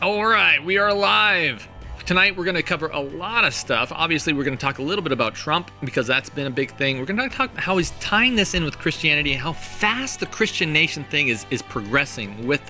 All right, we are live. Tonight we're going to cover a lot of stuff. Obviously, we're going to talk a little bit about Trump because that's been a big thing. We're going to talk about how he's tying this in with Christianity, how fast the Christian nation thing is progressing with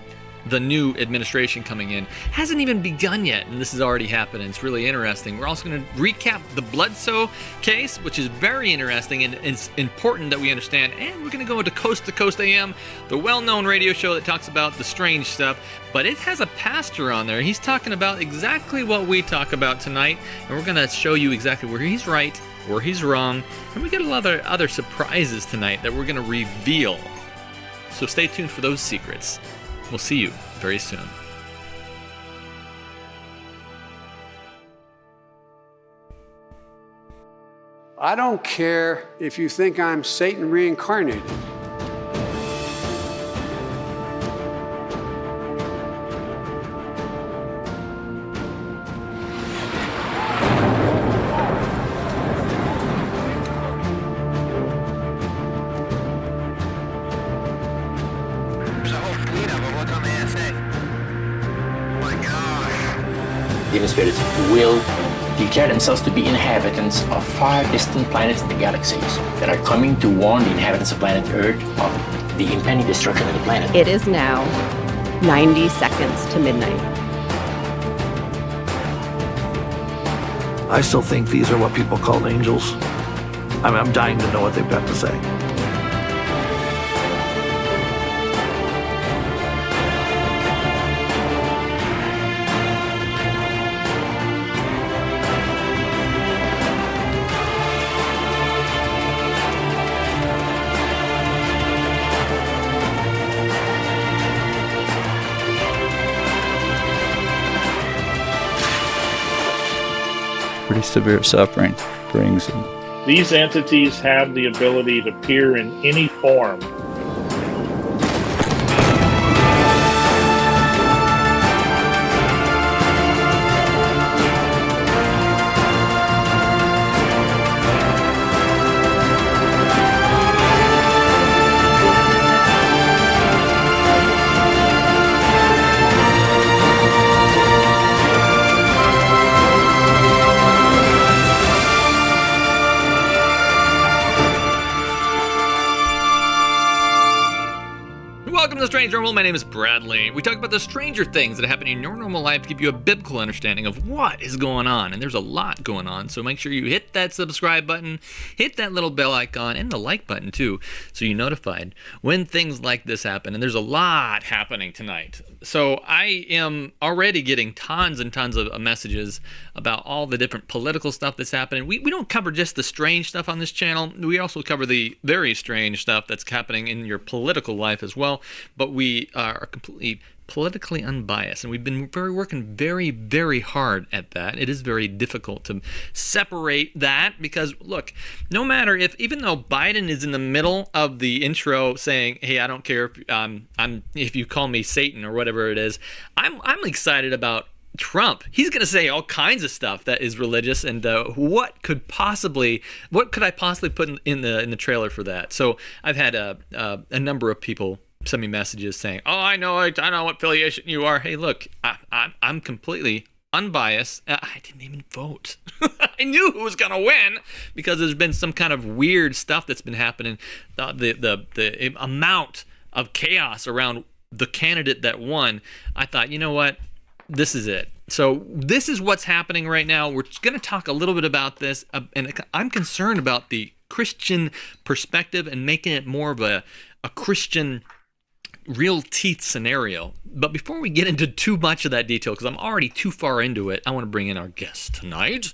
the new administration coming in. Hasn't even begun yet, and this is already happening. It's really interesting. We're also going to recap the Bledo case, which is very interesting, and it's important that we understand. And we're going to go into Coast to Coast AM, the well-known radio show that talks about the strange stuff, but it has a pastor on there. He's talking about exactly what we talk about tonight, and we're going to show you exactly where he's right, where he's wrong, and we got a lot of other surprises tonight that we're going to reveal. So stay tuned for those secrets. We'll see you very soon. I don't care if you think I'm Satan reincarnated. Demon spirits will declare themselves to be inhabitants of 5 distant planets in the galaxies that are coming to warn the inhabitants of planet Earth of the impending destruction of the planet. It is now 90 seconds to midnight. I still think these are what people call angels. I'm dying to know what they've got to say. Pretty severe suffering brings them. These entities have the ability to appear in any form. Welcome to Strange Normal. My name is Bradley. We talk about the stranger things that happen in your normal life to give you a biblical understanding of what is going on. And there's a lot going on, so make sure you hit that subscribe button, hit that little bell icon, and the like button too, so you're notified when things like this happen. And there's a lot happening tonight. So I am already getting tons and tons of messages about all the different political stuff that's happening. We don't cover just the strange stuff on this channel. We also cover the very strange stuff that's happening in your political life as well. But we are completely politically unbiased, and we've been working very, very hard at that. It is very difficult to separate that because, look, no matter even though Biden is in the middle of the intro saying, "Hey, I don't care if you call me Satan or whatever it is," I'm excited about Trump. He's going to say all kinds of stuff that is religious, and what could I possibly put in the trailer for that? So I've had a number of people send me messages saying, "Oh, I know what affiliation you are." Hey, look, I'm completely unbiased. I didn't even vote. I knew who was going to win because there's been some kind of weird stuff that's been happening. The amount of chaos around the candidate that won. I thought, you know what? This is it. So this is what's happening right now. We're going to talk a little bit about this, and I'm concerned about the Christian perspective and making it more of a Christian real teeth scenario. But before we get into too much of that detail, because I'm already too far into it, I want to bring in our guest tonight.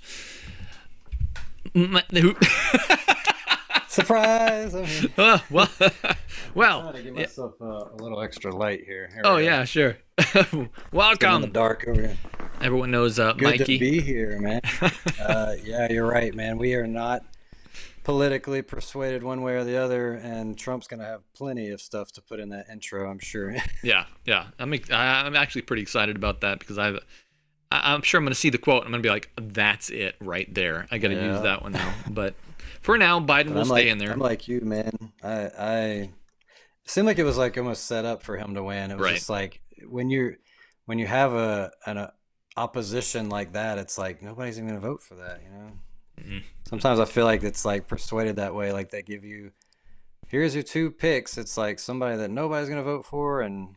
Surprise! Well, I'm trying to give myself a little extra light here. Yeah, sure. Welcome. In the dark over here. Everyone knows Good Mikey. to be here, man. Yeah, you're right, man. We are not politically persuaded one way or the other, and Trump's gonna have plenty of stuff to put in that intro, I'm sure. Yeah. I'm actually pretty excited about that because I'm sure I'm gonna see the quote. I'm gonna be like, "That's it right there. I gotta use that one now." But for now, Biden will stay in there. I'm like you, man. I it seemed like it was like almost set up for him to win. It was just like when when you have an opposition like that, it's like nobody's even gonna vote for that, you know. Sometimes I feel like it's like persuaded that way, like they give you, here's your two picks. It's like somebody that nobody's gonna vote for, and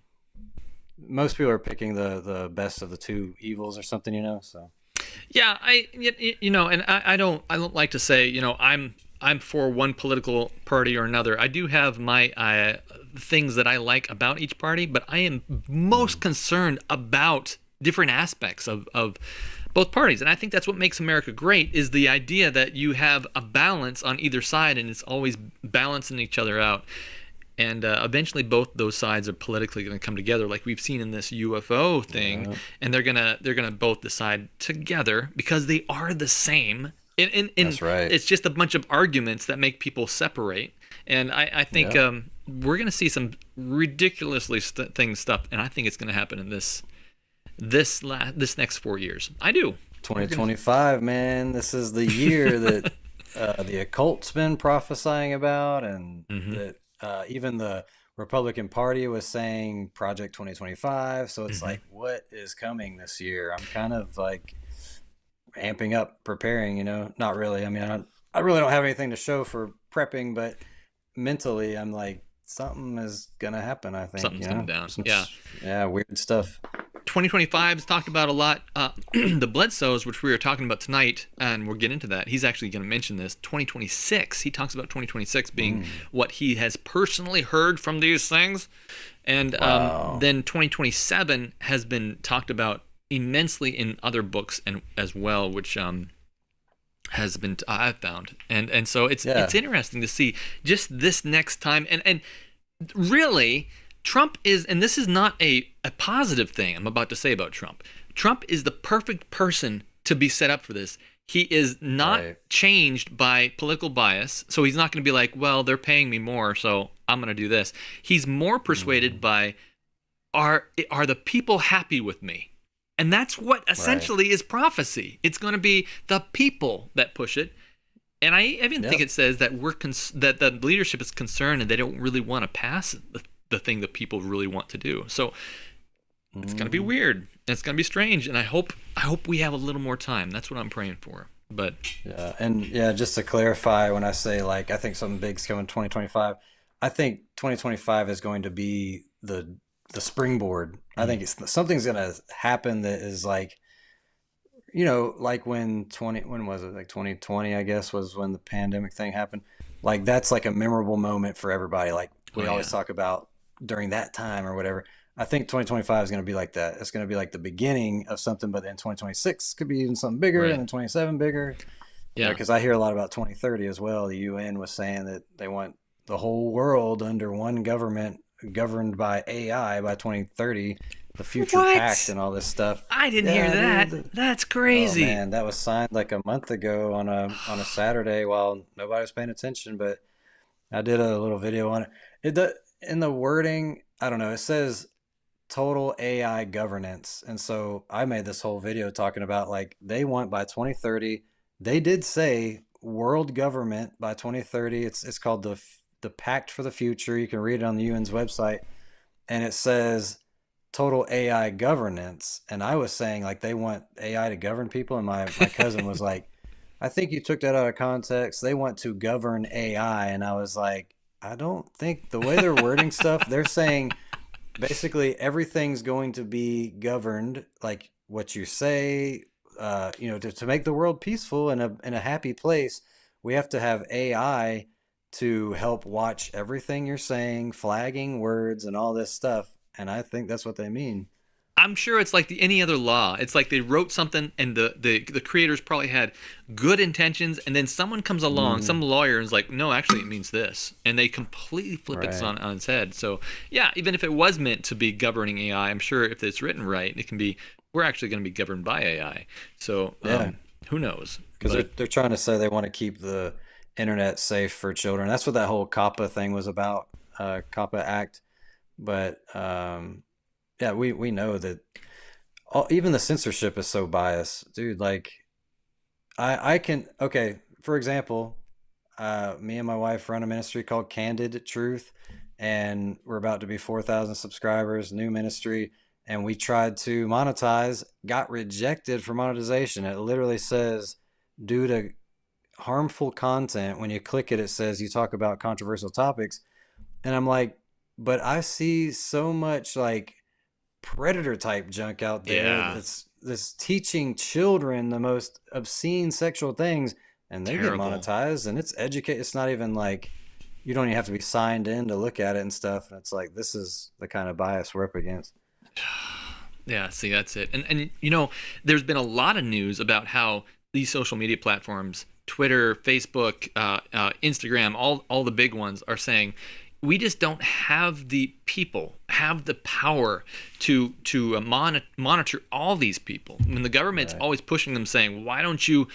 most people are picking the best of the two evils or something, you know. So Yeah, and I don't like to say, I'm for one political party or another. I do have my things that I like about each party, but I am most concerned about different aspects of both parties. And I think that's what makes America great, is the idea that you have a balance on either side, and it's always balancing each other out. And eventually both those sides are politically going to come together, like we've seen in this UFO thing, and they're gonna both decide together because they are the same. And that's right. It's just a bunch of arguments that make people separate. And I think we're going to see some ridiculously stuff, and I think it's going to happen in this next 4 years. I do. 2025, man. This is the year that the occult's been prophesying about, and that even the Republican Party was saying Project 2025. So it's like, what is coming this year? I'm kind of like amping up, preparing, you know. Not really. I mean, I really don't have anything to show for prepping, but mentally I'm like, something is gonna happen. I think something's coming down. Yeah, weird stuff. 2025 is talked about a lot. The Bledsoes, which we were talking about tonight, and we'll get into that. He's actually going to mention this. 2026. He talks about 2026 being what he has personally heard from these things, and then 2027 has been talked about immensely in other books and as well, which has been I've found, and so it's interesting to see just this next time, and really. Trump is, and this is not a positive thing I'm about to say about Trump. Trump is the perfect person to be set up for this. He is not changed by political bias, so he's not going to be like, well, they're paying me more, so I'm going to do this. He's more persuaded by, are the people happy with me? And that's what essentially is prophecy. It's going to be the people that push it. And I even think it says that that the leadership is concerned and they don't really want to pass the thing that people really want to do. So it's going to be weird. It's going to be strange. And I hope we have a little more time. That's what I'm praying for. But just to clarify, when I say like I think something big's coming in 2025, I think 2025 is going to be the springboard. I think something's going to happen that is like, you know, like when was it? Like 2020, I guess, was when the pandemic thing happened. Like that's like a memorable moment for everybody. Like we always talk about during that time or whatever. I think 2025 is going to be like that. It's going to be like the beginning of something, but then 2026 could be even something bigger, and then 27 bigger. Yeah, because I hear a lot about 2030 as well. The UN was saying that they want the whole world under one government governed by AI by 2030. The Future Pact and all this stuff. I didn't hear that. That's crazy. Oh, man, that was signed like a month ago on a Saturday while nobody was paying attention, but I did a little video on it. In the wording, I don't know, it says total AI governance. And so I made this whole video talking about like they want by 2030, they did say world government by 2030. It's called the Pact for the Future. You can read it on the UN's website. And it says total AI governance. And I was saying like they want AI to govern people. And my cousin was like, I think you took that out of context. They want to govern AI. And I was like, I don't think the way they're wording stuff, they're saying basically everything's going to be governed like what you say, you know, to make the world peaceful and in a happy place. We have to have AI to help watch everything you're saying, flagging words and all this stuff. And I think that's what they mean. I'm sure it's like any other law. It's like they wrote something and the creators probably had good intentions, and then someone comes along, some lawyer, and is like, no, actually it means this. And they completely flip it on its head. So yeah, even if it was meant to be governing AI, I'm sure if it's written right, it can be, we're actually going to be governed by AI. So who knows? Because they're trying to say they want to keep the internet safe for children. That's what that whole COPPA thing was about, COPPA Act. But yeah, we know that even the censorship is so biased, dude. Like I can, okay, for example, me and my wife run a ministry called Candid Truth, and we're about to be 4,000 subscribers, new ministry. and we tried to monetize, got rejected for monetization. It literally says, due to harmful content, when you click it, it says you talk about controversial topics. And I'm like, but I see so much like predator type junk out there that's teaching children the most obscene sexual things, and they get monetized, and it's it's not even like you don't even have to be signed in to look at it and stuff. And it's like, this is the kind of bias we're up against. Yeah, see, that's it. And you know, there's been a lot of news about how these social media platforms, Twitter, Facebook, Instagram, all the big ones are saying, we just don't have the people, have the power to monitor all these people. I mean, the government's always pushing them, saying, why don't you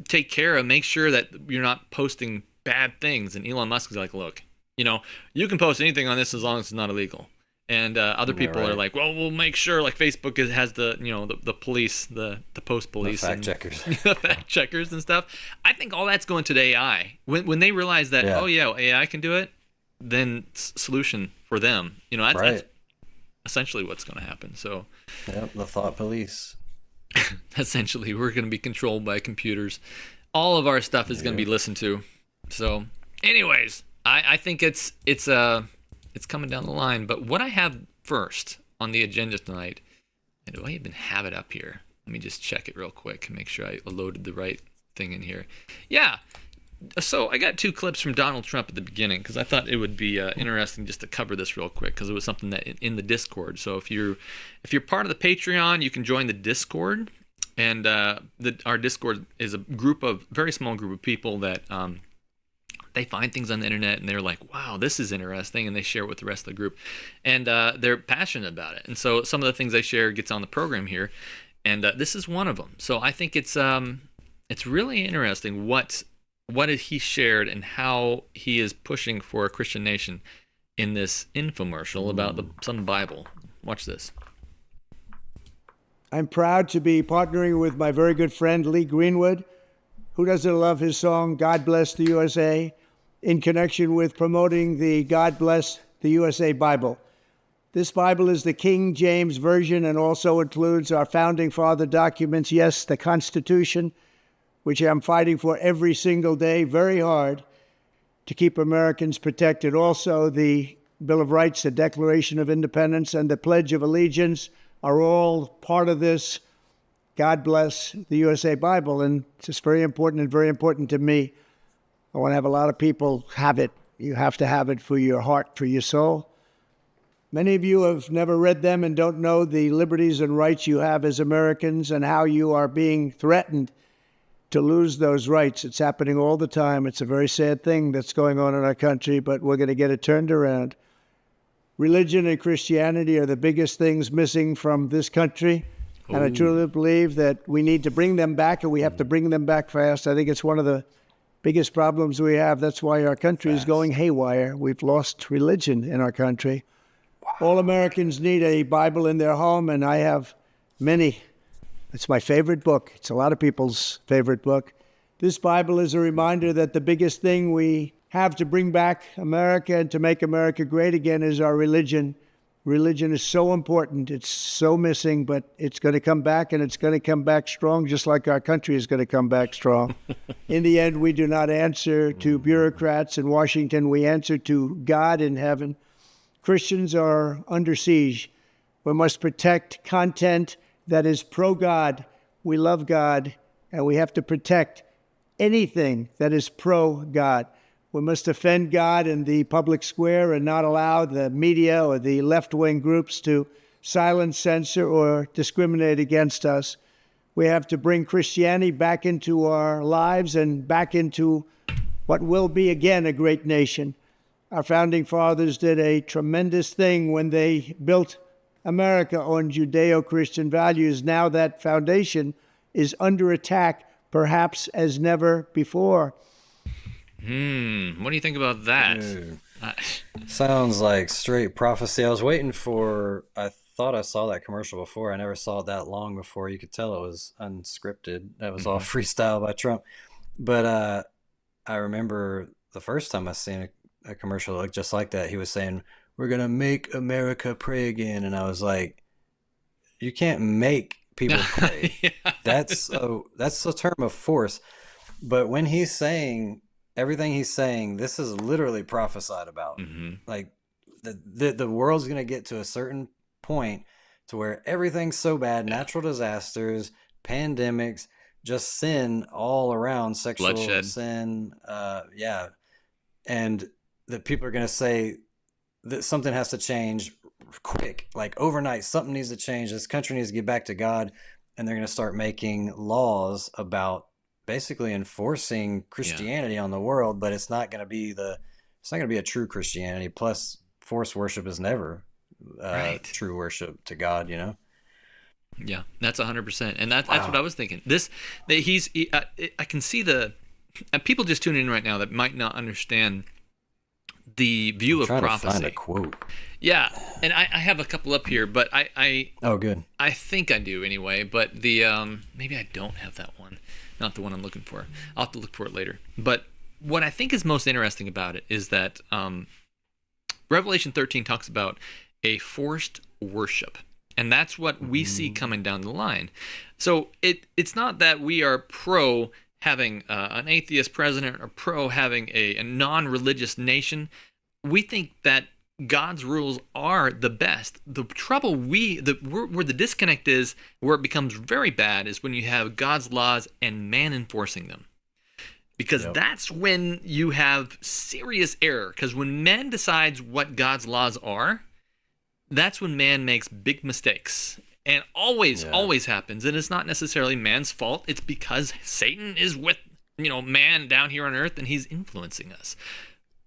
take care of, make sure that you're not posting bad things? And Elon Musk is like, look, you know, you can post anything on this as long as it's not illegal. And other people are like, well, we'll make sure, like Facebook has the, you know, the police, the post police, the fact checkers, the fact checkers and stuff. I think all that's going to the AI. When they realize that, oh yeah, AI can do it, then solution for them. You know, that's essentially what's going to happen. So, the thought police. Essentially, we're going to be controlled by computers. All of our stuff is going to be listened to. So, anyways, I think it's coming down the line. But what I have first on the agenda tonight, and do I even have it up here? Let me just check it real quick and make sure I loaded the right thing in here. Yeah. So I got 2 clips from Donald Trump at the beginning because I thought it would be interesting just to cover this real quick, because it was something that in the Discord. So if you're part of the Patreon, you can join the Discord, and our Discord is a very small group of people that they find things on the internet and they're like, wow, this is interesting, and they share it with the rest of the group, and they're passionate about it. And so some of the things they share gets on the program here, and this is one of them. So I think it's really interesting what he shared and how he is pushing for a Christian nation in this infomercial about some Bible. Watch this. I'm proud to be partnering with my very good friend Lee Greenwood, who doesn't love his song God Bless the USA, in connection with promoting the God Bless the USA Bible. This Bible is the King James Version and also includes our founding father documents, yes, the Constitution, which I'm fighting for every single day, very hard, to keep Americans protected. Also, the Bill of Rights, the Declaration of Independence, and the Pledge of Allegiance are all part of this God Bless the USA Bible, and it's just very important and very important to me. I want to have a lot of people have it. You have to have it for your heart, for your soul. Many of you have never read them and don't know the liberties and rights you have as Americans and how you are being threatened to lose those rights. It's happening all the time. It's a very sad thing that's going on in our country, but we're going to get it turned around. Religion and Christianity are the biggest things missing from this country, and I truly believe that we need to bring them back, and we have to bring them back fast. I think it's one of the biggest problems we have. That's why our country is going haywire. We've lost religion in our country. All Americans need a Bible in their home, and I have many. It's my favorite book. It's a lot of people's favorite book. This Bible is a reminder that the biggest thing we have to bring back America and to make America great again is our religion. Religion is so important. It's so missing, but it's going to come back, and it's going to come back strong, just like our country is going to come back strong. In the end, we do not answer to bureaucrats in Washington. We answer to God in heaven. Christians are under siege. We must protect content that is pro-God. We love God, and we have to protect anything that is pro-God. We must defend God in the public square and not allow the media or the left-wing groups to silence, censor, or discriminate against us. We have to bring Christianity back into our lives and back into what will be again a great nation. Our founding fathers did a tremendous thing when they built America on Judeo-Christian values. Now that foundation is under attack, perhaps as never before. What do you think about that? Sounds like straight prophecy. I thought I saw that commercial before. I never saw it that long before. You could tell it was unscripted. That was all freestyle by Trump. But I remember the first time I seen a commercial look just like that. He was saying, "We're going to make America pray again." And I was like, you can't make people pray. Yeah. That's a term of force. But when he's saying everything he's saying, this is literally prophesied about. Like the world's going to get to a certain point to where everything's so bad, natural disasters, pandemics, just sin all around, sexual Bloodshed. sin, and that people are going to say that something has to change quick, like overnight. Something needs to change. This country needs to get back to God, and they're going to start making laws about basically enforcing Christianity on the world. But it's not going to be a true Christianity. Plus, forced worship is never true worship to God. You know. Yeah, that's 100%, and that's what I was thinking. I can see people just tuning in right now that might not understand the view of prophecy. To find a quote. Yeah, and I have a couple up here, but oh, good. I think I do anyway. But the maybe I don't have that one, not the one I'm looking for. I'll have to look for it later. But what I think is most interesting about it is that Revelation 13 talks about a forced worship. And that's what we see coming down the line. So it's not that we are pro having an atheist president or pro having a non-religious nation. We think that God's rules are the best. The trouble where the disconnect is, where it becomes very bad, is when you have God's laws and man enforcing them. Because that's when you have serious error. Because when man decides what God's laws are, that's when man makes big mistakes, and always happens. And it's not necessarily man's fault. It's because Satan is with man down here on earth, and he's influencing us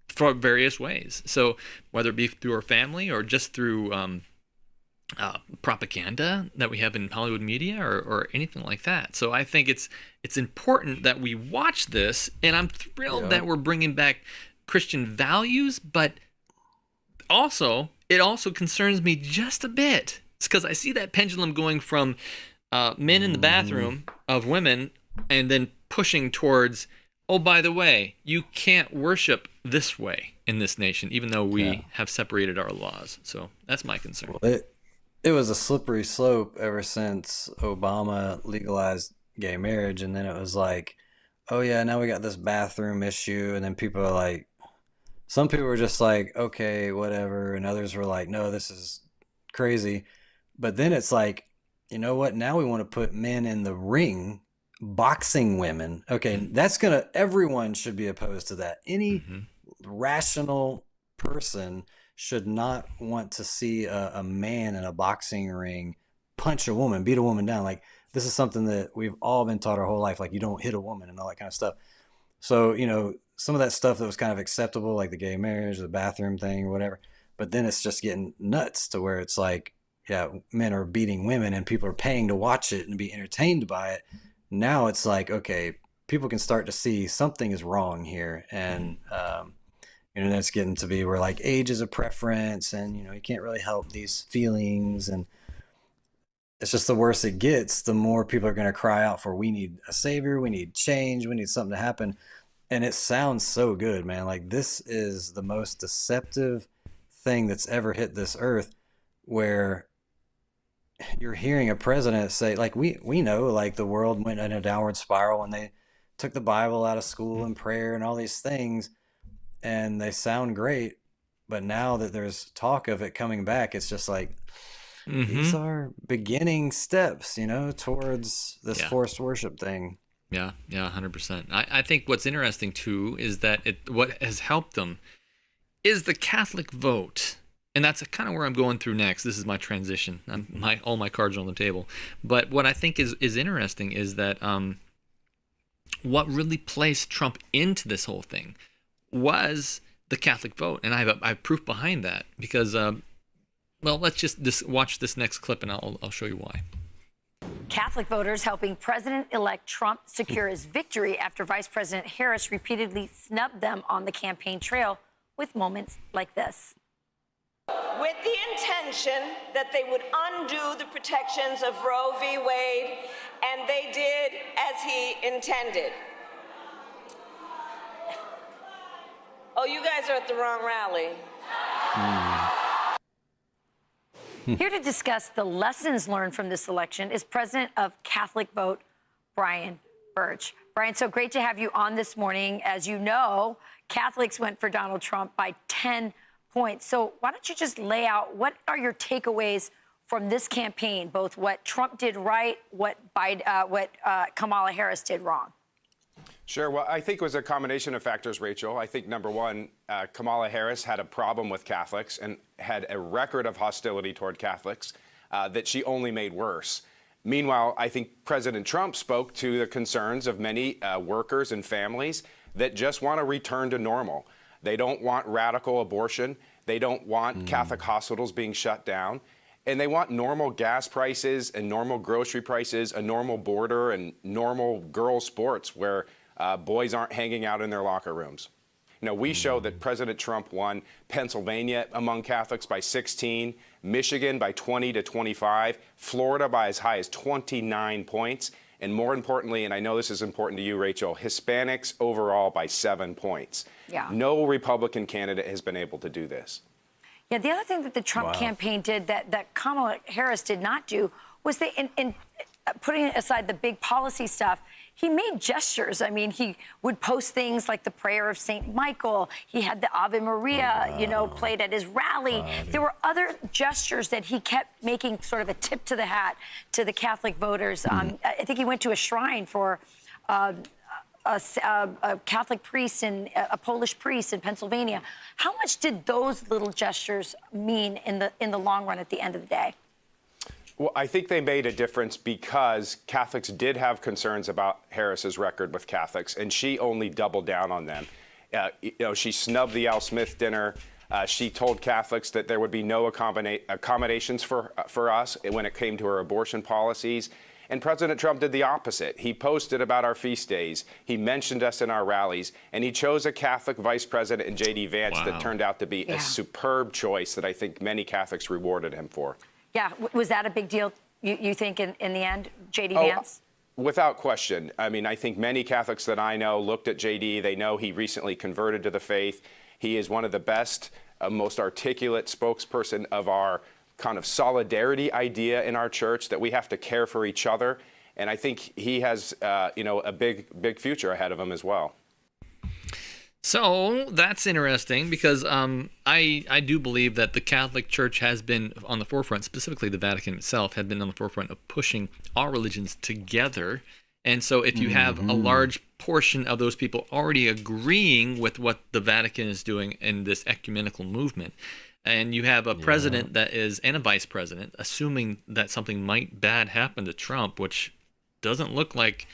for various ways. So whether it be through our family or just through propaganda that we have in Hollywood media or anything like that. So I think it's important that we watch this, and I'm thrilled that we're bringing back Christian values, but it also concerns me just a bit. It's because I see that pendulum going from men in the bathroom of women and then pushing towards, oh, by the way, you can't worship this way in this nation, even though we have separated our laws. So that's my concern. Well, it was a slippery slope ever since Obama legalized gay marriage. And then it was like, oh, yeah, now we got this bathroom issue. And then people are like, some people were just like, okay, whatever. And others were like, no, this is crazy. But then it's like, you know what? Now we want to put men in the ring boxing women. Okay, everyone should be opposed to that. Any rational person should not want to see a man in a boxing ring punch a woman, beat a woman down. Like, this is something that we've all been taught our whole life. Like, you don't hit a woman and all that kind of stuff. So, some of that stuff that was kind of acceptable, like the gay marriage, the bathroom thing or whatever. But then it's just getting nuts to where it's like, yeah, men are beating women and people are paying to watch it and be entertained by it. Now it's like, okay, people can start to see something is wrong here. And, that's getting to be where like age is a preference, and, you can't really help these feelings. And it's just the worse it gets, the more people are going to cry out for, we need a savior, we need change, we need something to happen. And it sounds so good, man. Like, this is the most deceptive thing that's ever hit this earth, where you're hearing a president say, like, we know, like, the world went in a downward spiral when they took the Bible out of school and prayer and all these things, and they sound great. But now that there's talk of it coming back, it's just like, these are beginning steps, towards this forced worship thing. Yeah, 100%. I think what's interesting too is that what has helped them is the Catholic vote, and that's kind of where I'm going through next. This is my transition. All my cards are on the table. But what I think is interesting is that what really placed Trump into this whole thing was the Catholic vote, and I have proof behind that because, let's just watch this next clip, and I'll show you why. Catholic voters helping President-elect Trump secure his victory after Vice President Harris repeatedly snubbed them on the campaign trail with moments like this. With the intention that they would undo the protections of Roe v. Wade, and they did as he intended. Oh, you guys are at the wrong rally. Here to discuss the lessons learned from this election is President of Catholic Vote, Brian Birch. Brian, so great to have you on this morning. As you know, Catholics went for Donald Trump by 10 points. So why don't you just lay out what are your takeaways from this campaign, both what Trump did right, what Kamala Harris did wrong? Sure. Well, I think it was a combination of factors, Rachel. I think, number one, Kamala Harris had a problem with Catholics and had a record of hostility toward Catholics that she only made worse. Meanwhile, I think President Trump spoke to the concerns of many workers and families that just want to return to normal. They don't want radical abortion. They don't want Catholic hospitals being shut down. And they want normal gas prices and normal grocery prices, a normal border and normal girls' sports where boys aren't hanging out in their locker rooms. You know, we show that President Trump won Pennsylvania among Catholics by 16, Michigan by 20 to 25, Florida by as high as 29 points, and more importantly, and I know this is important to you, Rachel, Hispanics overall by 7 points. Yeah. No Republican candidate has been able to do this. Yeah, the other thing that the Trump campaign did that Kamala Harris did not do was in putting aside the big policy stuff, he made gestures. I mean, he would post things like the prayer of St. Michael. He had the Ave Maria, played at his rally. There were other gestures that he kept making sort of a tip to the hat to the Catholic voters. I think he went to a shrine for a Catholic priest and a Polish priest in Pennsylvania. How much did those little gestures mean in the long run at the end of the day? Well, I think they made a difference because Catholics did have concerns about Harris's record with Catholics, and she only doubled down on them. She snubbed the Al Smith dinner. She told Catholics that there would be no accommodations for us when it came to her abortion policies. And President Trump did the opposite. He posted about our feast days. He mentioned us in our rallies. And he chose a Catholic vice president in J.D. Vance that turned out to be a superb choice that I think many Catholics rewarded him for. Yeah. Was that a big deal, you think, in the end, J.D. Vance? Without question. I mean, I think many Catholics that I know looked at J.D. They know he recently converted to the faith. He is one of the best, most articulate spokesperson of our kind of solidarity idea in our church, that we have to care for each other. And I think he has, a big future ahead of him as well. So that's interesting because I do believe that the Catholic Church has been on the forefront, specifically the Vatican itself, had been on the forefront of pushing all religions together. And so if you have a large portion of those people already agreeing with what the Vatican is doing in this ecumenical movement, and you have a president that is, and a vice president, assuming that something might bad happen to Trump, which doesn't look like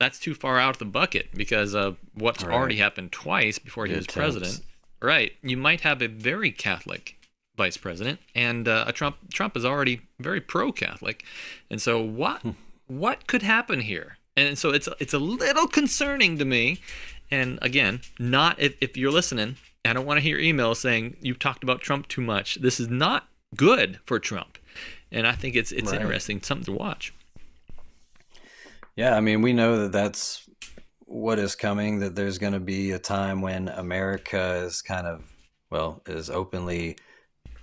that's too far out of the bucket because of what's already happened twice before he was president. Right. You might have a very Catholic vice president, and Trump is already very pro-Catholic. And so what could happen here? And so it's a little concerning to me. And again, not if you're listening, I don't want to hear emails saying you've talked about Trump too much. This is not good for Trump. And I think it's interesting, something to watch. Yeah, I mean, we know that that's what is coming, that there's going to be a time when America is is openly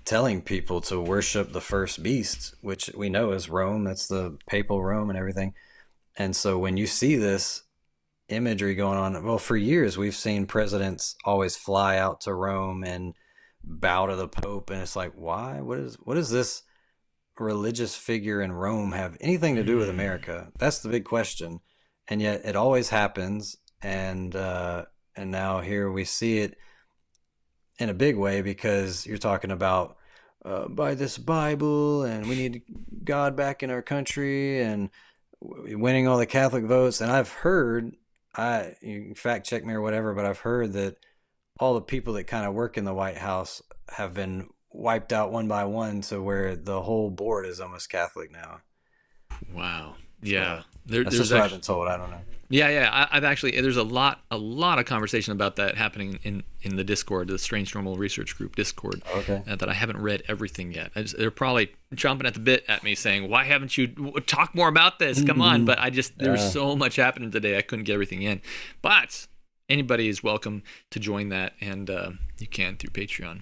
telling people to worship the first beast, which we know is Rome. That's the papal Rome and everything. And so when you see this imagery going on, well, for years we've seen presidents always fly out to Rome and bow to the Pope, and it's like, why? What is this religious figure in Rome have anything to do with America? That's the big question. And yet it always happens, and now here we see it in a big way, because you're talking about by this Bible, and we need God back in our country, and winning all the Catholic votes. And I've heard, you can fact check me or whatever, but I've heard that all the people that kind of work in the White House have been wiped out one by one, to where the whole board is almost Catholic now. Wow. Yeah. That's just what I've been told. I don't know. Yeah. I've actually, there's a lot of conversation about that happening in the Discord, the Strange Normal Research Group Discord. Okay. That I haven't read everything yet. They're probably chomping at the bit at me saying, why haven't you talk more about this? Come on. But there's so much happening today, I couldn't get everything in. But anybody is welcome to join that, and you can through Patreon.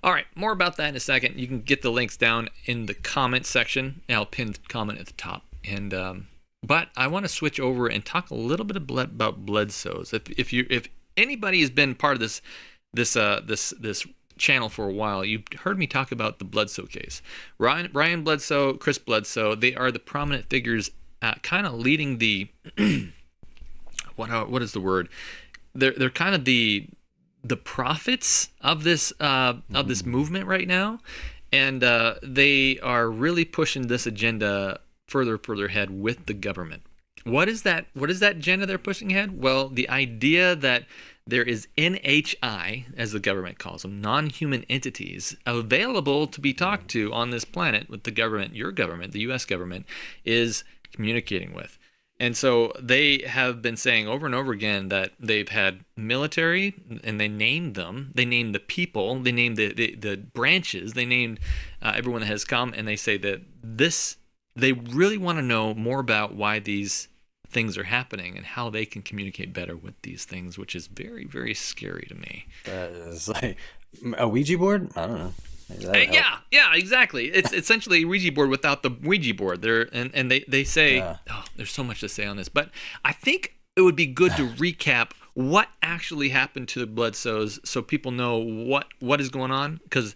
All right, more about that in a second. You can get the links down in the comment section. I'll pin the comment at the top. And but I want to switch over and talk a little bit about Bledsoes. If anybody has been part of this channel for a while, you've heard me talk about the Bledsoe case. Ryan Bledsoe, Chris Bledsoe, they are the prominent figures kind of leading the what is the word? They're kind of the prophets of this movement right now, and they are really pushing this agenda further ahead with the government. What is that agenda they're pushing ahead? Well, the idea that there is NHI, as the government calls them, non-human entities, available to be talked to on this planet with the government, your government, the U.S. government, is communicating with. And so they have been saying over and over again that they've had military, and they named them. They named the people. They named the branches. They named everyone that has come, and they say that they really want to know more about why these things are happening and how they can communicate better with these things, which is very, very scary to me. That is like a Ouija board? I don't know. Yeah, exactly. It's essentially a Ouija board without the Ouija board. They say, there's so much to say on this, but I think it would be good to recap what actually happened to the Bledsoes so people know what is going on, because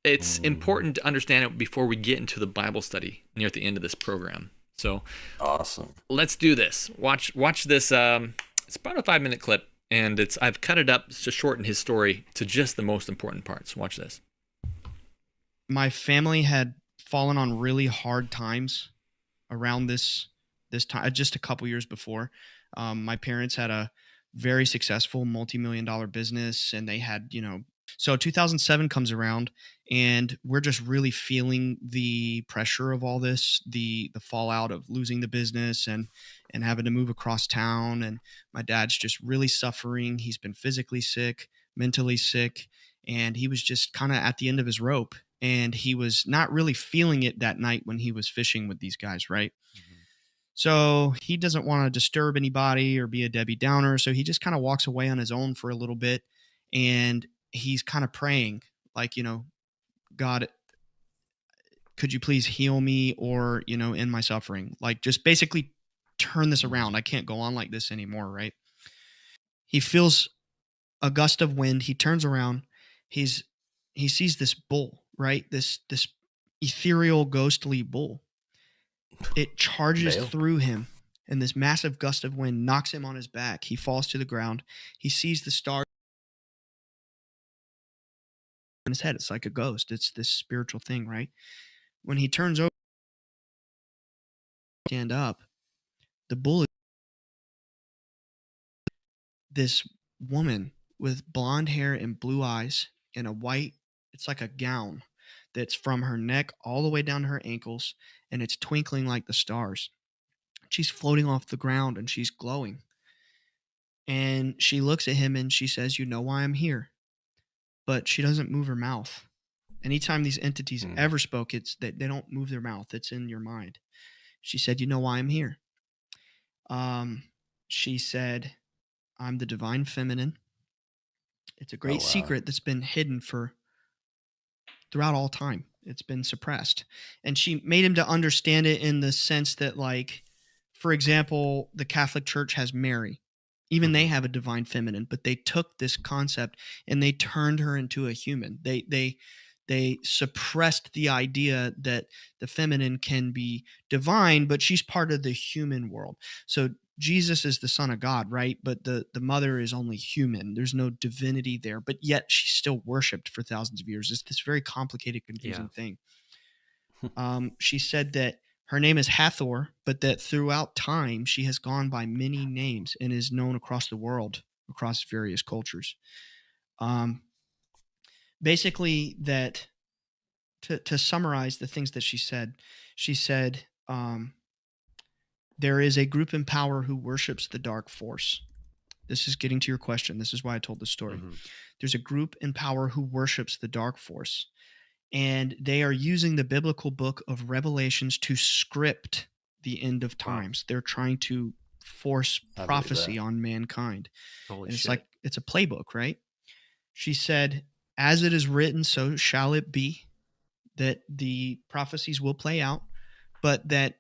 it's important to understand it before we get into the Bible study near the end of this program. So awesome. Let's do this. Watch this. It's about a 5-minute clip, and I've cut it up to shorten his story to just the most important parts. Watch this. My family had fallen on really hard times around this time, just a couple years before. My parents had a very successful multi-million-dollar business, and they had, so 2007 comes around, and we're just really feeling the pressure of all this, the fallout of losing the business and having to move across town. And my dad's just really suffering. He's been physically sick, mentally sick, and he was just kind of at the end of his rope. And he was not really feeling it that night when he was fishing with these guys, right? Mm-hmm. So he doesn't want to disturb anybody or be a Debbie Downer. So he just kind of walks away on his own for a little bit. And he's kind of praying like, God, could you please heal me or, end my suffering? Like, just basically turn this around. I can't go on like this anymore, right? He feels a gust of wind. He turns around. He sees this bull, right? This ethereal, ghostly bull. It charges through him, and this massive gust of wind knocks him on his back. He falls to the ground. He sees the stars in his head. It's like a ghost. It's this spiritual thing, right? When he turns over, stand up, the bull is this woman with blonde hair and blue eyes in a white, it's like a gown that's from her neck all the way down to her ankles, and it's twinkling like the stars. She's floating off the ground, and she's glowing. And she looks at him, and she says, "You know why I'm here." But she doesn't move her mouth. Anytime these entities ever spoke, it's that they don't move their mouth. It's in your mind. She said, "You know why I'm here?" She said, "I'm the divine feminine. It's a great secret that's been hidden throughout all time. It's been suppressed." And she made him to understand it in the sense that, like, for example, the Catholic Church has Mary. Even they have a divine feminine, but they took this concept and they turned her into a human. They suppressed the idea that the feminine can be divine, but she's part of the human world. So Jesus is the Son of God, right? But the mother is only human. There's no divinity there, but yet she's still worshipped for thousands of years. It's this very complicated, confusing thing. She said that her name is Hathor, but that throughout time she has gone by many names and is known across the world, across various cultures. Basically, that to summarize the things that she said, there is a group in power who worships the dark force. This is getting to your question. This is why I told this story. There's a group in power who worships the dark force, and they are using the biblical book of Revelations to script the end of times. They're trying to force prophecy on mankind. Holy And it's shit. like, it's a playbook, right? She said, as it is written, so shall it be, that the prophecies will play out, but that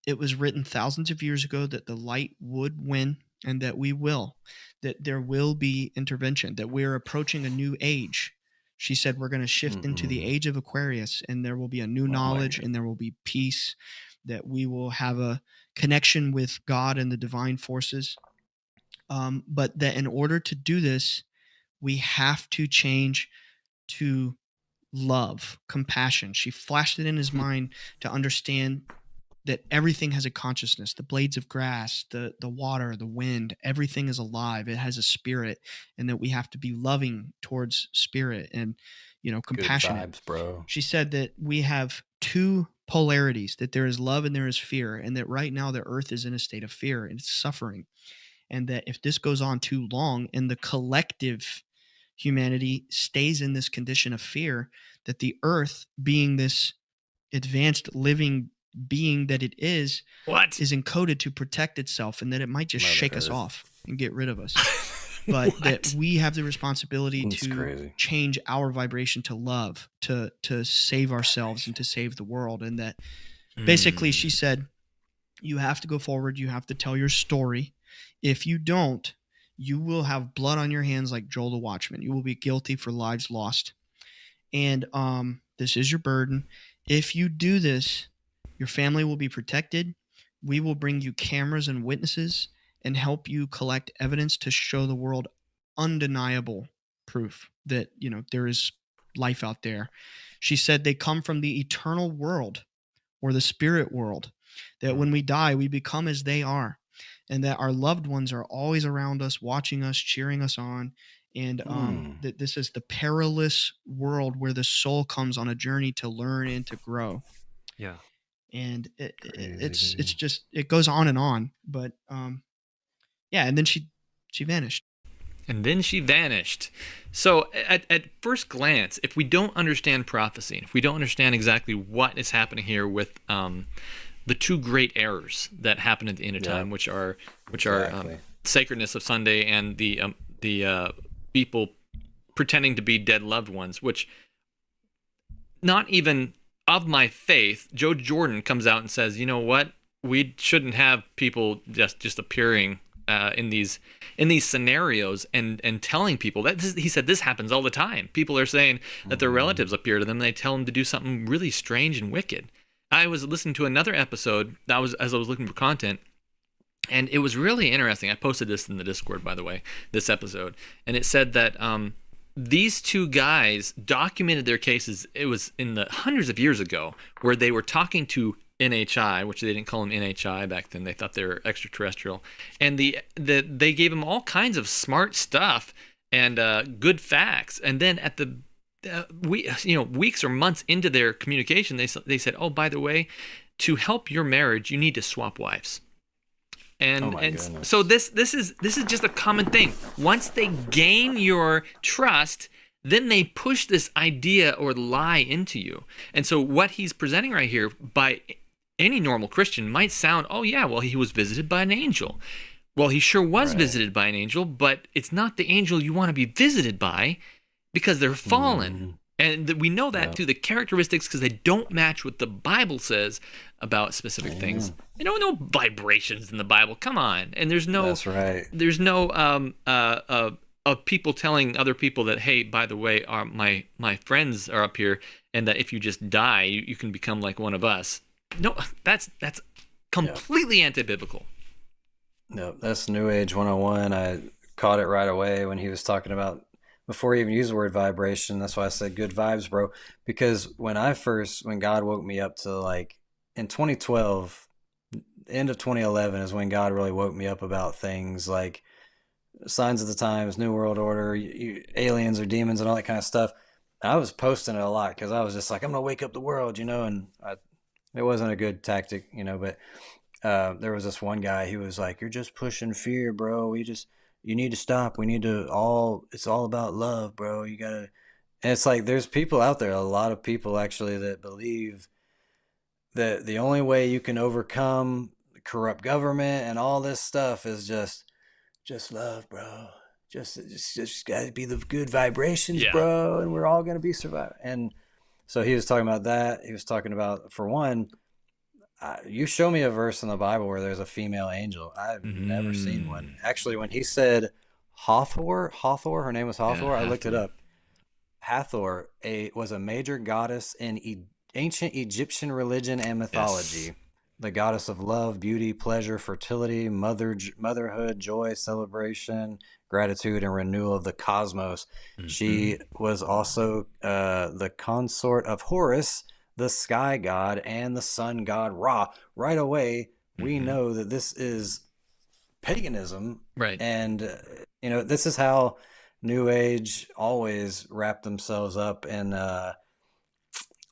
it was written thousands of years ago that the light would win, and that that there will be intervention, that we're approaching a new age. She said, we're going to shift into the age of Aquarius, and there will be a new knowledge, and there will be peace, that we will have a connection with God and the divine forces. But that in order to do this, we have to change to love, compassion. She flashed it in his mind to understand that everything has a consciousness. The blades of grass, the water, the wind, everything is alive. It has a spirit, and that we have to be loving towards spirit and, compassionate. Good vibes, bro. She said that we have two polarities, that there is love and there is fear, and that right now the earth is in a state of fear and it's suffering. And that if this goes on too long and the collective humanity stays in this condition of fear, that the earth, being this advanced living being that it is encoded to protect itself, and that it might just shake us off and get rid of us. But that we have the responsibility to change our vibration to love, to save ourselves and to save the world. And that basically she said, you have to go forward. You have to tell your story. If you don't, you will have blood on your hands like Joel the Watchman. You will be guilty for lives lost. And this is your burden. If you do this, your family will be protected. We will bring you cameras and witnesses and help you collect evidence to show the world undeniable proof that, there is life out there. She said they come from the eternal world or the spirit world, that when we die, we become as they are, and that our loved ones are always around us, watching us, cheering us on. And that this is the perilous world where the soul comes on a journey to learn and to grow. Yeah. And it's just, it goes on, but and then she vanished. And then she vanished. So at first glance, if we don't understand prophecy, if we don't understand exactly what is happening here with the two great errors that happen at the end of time, which are sacredness of Sunday and the people pretending to be dead loved ones, which not even of my faith. Joe Jordan comes out and says, you know what, we shouldn't have people just appearing in these scenarios and telling people that he said this happens all the time. People are saying that their relatives appear to them and they tell them to do something really strange and wicked. I was listening to another episode as I was looking for content, and it was really interesting. I posted this in the Discord, by the way, this episode, and it said that these two guys documented their cases. It was in the hundreds of years ago, where they were talking to NHI, which they didn't call them NHI back then. They thought they were extraterrestrial, and they gave them all kinds of smart stuff and good facts. And then at the weeks or months into their communication, they said, "Oh, by the way, to help your marriage, you need to swap wives." And so this is just a common thing. Once they gain your trust, then they push this idea or lie into you. And so what he's presenting right here, by any normal Christian, might sound, oh yeah, well, he was visited by an angel. Well, he sure was visited by an angel, but it's not the angel you want to be visited by, because they're fallen. And we know that through the characteristics, because they don't match what the Bible says about specific things. No vibrations in the Bible. Come on. And there's no of people telling other people that, hey, by the way, my friends are up here, and that if you just die, you can become like one of us. No, that's completely anti-biblical. No, that's New Age 101. I caught it right away when he was talking about, before he even used the word vibration. That's why I said good vibes, bro. Because when God woke me up to, like, in 2012, end of 2011 is when God really woke me up about things like signs of the times, New World Order, aliens or demons and all that kind of stuff. I was posting it a lot because I was just like, I'm going to wake up the world, and it wasn't a good tactic, but there was this one guy, he was like, you're just pushing fear, bro. You need to stop. It's all about love, bro. You got to, and it's like, there's people out there, a lot of people actually, that believe that the only way you can overcome corrupt government and all this stuff is just love, bro. Just gotta be the good vibrations, bro, and we're all gonna be surviving. And so he was talking about that. He was talking about, for one, you show me a verse in the Bible where there's a female angel. I've never seen one. Actually, when he said Hathor, her name was Hathor. I looked it up. Hathor was a major goddess in ancient Egyptian religion and mythology. Yes. The goddess of love, beauty, pleasure, fertility, motherhood, joy, celebration, gratitude, and renewal of the cosmos. She was also the consort of Horus, the sky god, and the sun god Ra. Right away, we know that this is paganism. Right. And, this is how New Age always wrap themselves up in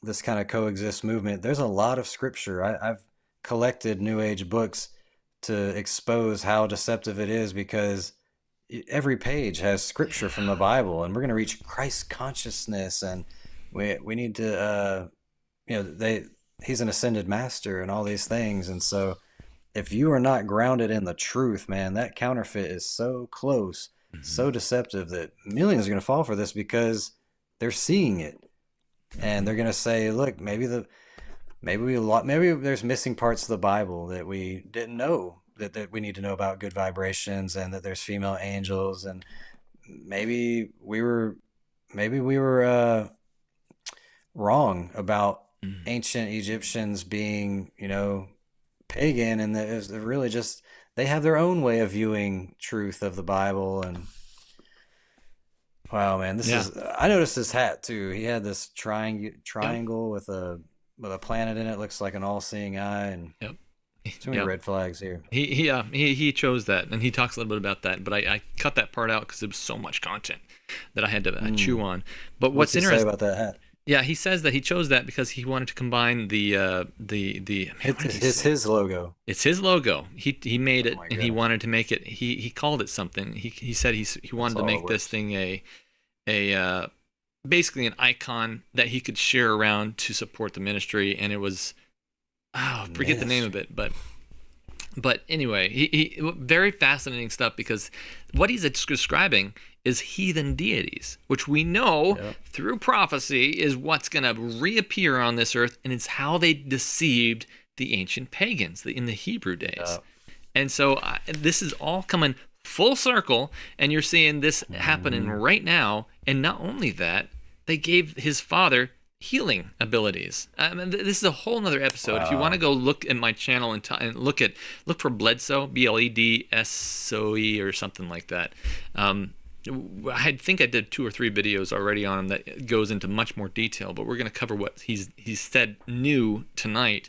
this kind of coexist movement. There's a lot of scripture. I've collected New Age books to expose how deceptive it is, because every page has scripture from the Bible, and we're going to reach Christ consciousness, and we need to he's an ascended master and all these things. And so if you are not grounded in the truth, man, that counterfeit is so close, so deceptive, that millions are going to fall for this because they're seeing it, and they're going to say, look, maybe there's missing parts of the Bible that we didn't know, that we need to know about good vibrations, and that there's female angels, and maybe we were wrong about ancient Egyptians being, pagan, and that it was really just, they have their own way of viewing truth of the Bible. And wow, man, I noticed his hat too. He had this triangle with a planet in it. Looks like an all-seeing eye, and too many red flags here. He chose that, and he talks a little bit about that, but I cut that part out because it was so much content that I had to chew on. But what's interesting say about that hat? Yeah, he says that he chose that because he wanted to combine it's his logo. It's his logo. He made it, and he wanted to make it. He called it something. He said he wanted to make this thing a basically an icon that he could share around to support the ministry, and it was forget the name of it, but anyway, he very fascinating stuff, because what he's describing is heathen deities, which we know through prophecy is what's going to reappear on this earth, and it's how they deceived the ancient pagans in the Hebrew days. And so this is all coming full circle, and you're seeing this happening right now. And not only that, they gave his father healing abilities. This is a whole nother episode. If you want to go look at my channel and look for Bledo, Bledsoe or something like that. I think I did 2 or 3 videos already on him that goes into much more detail, but we're going to cover what he's said new tonight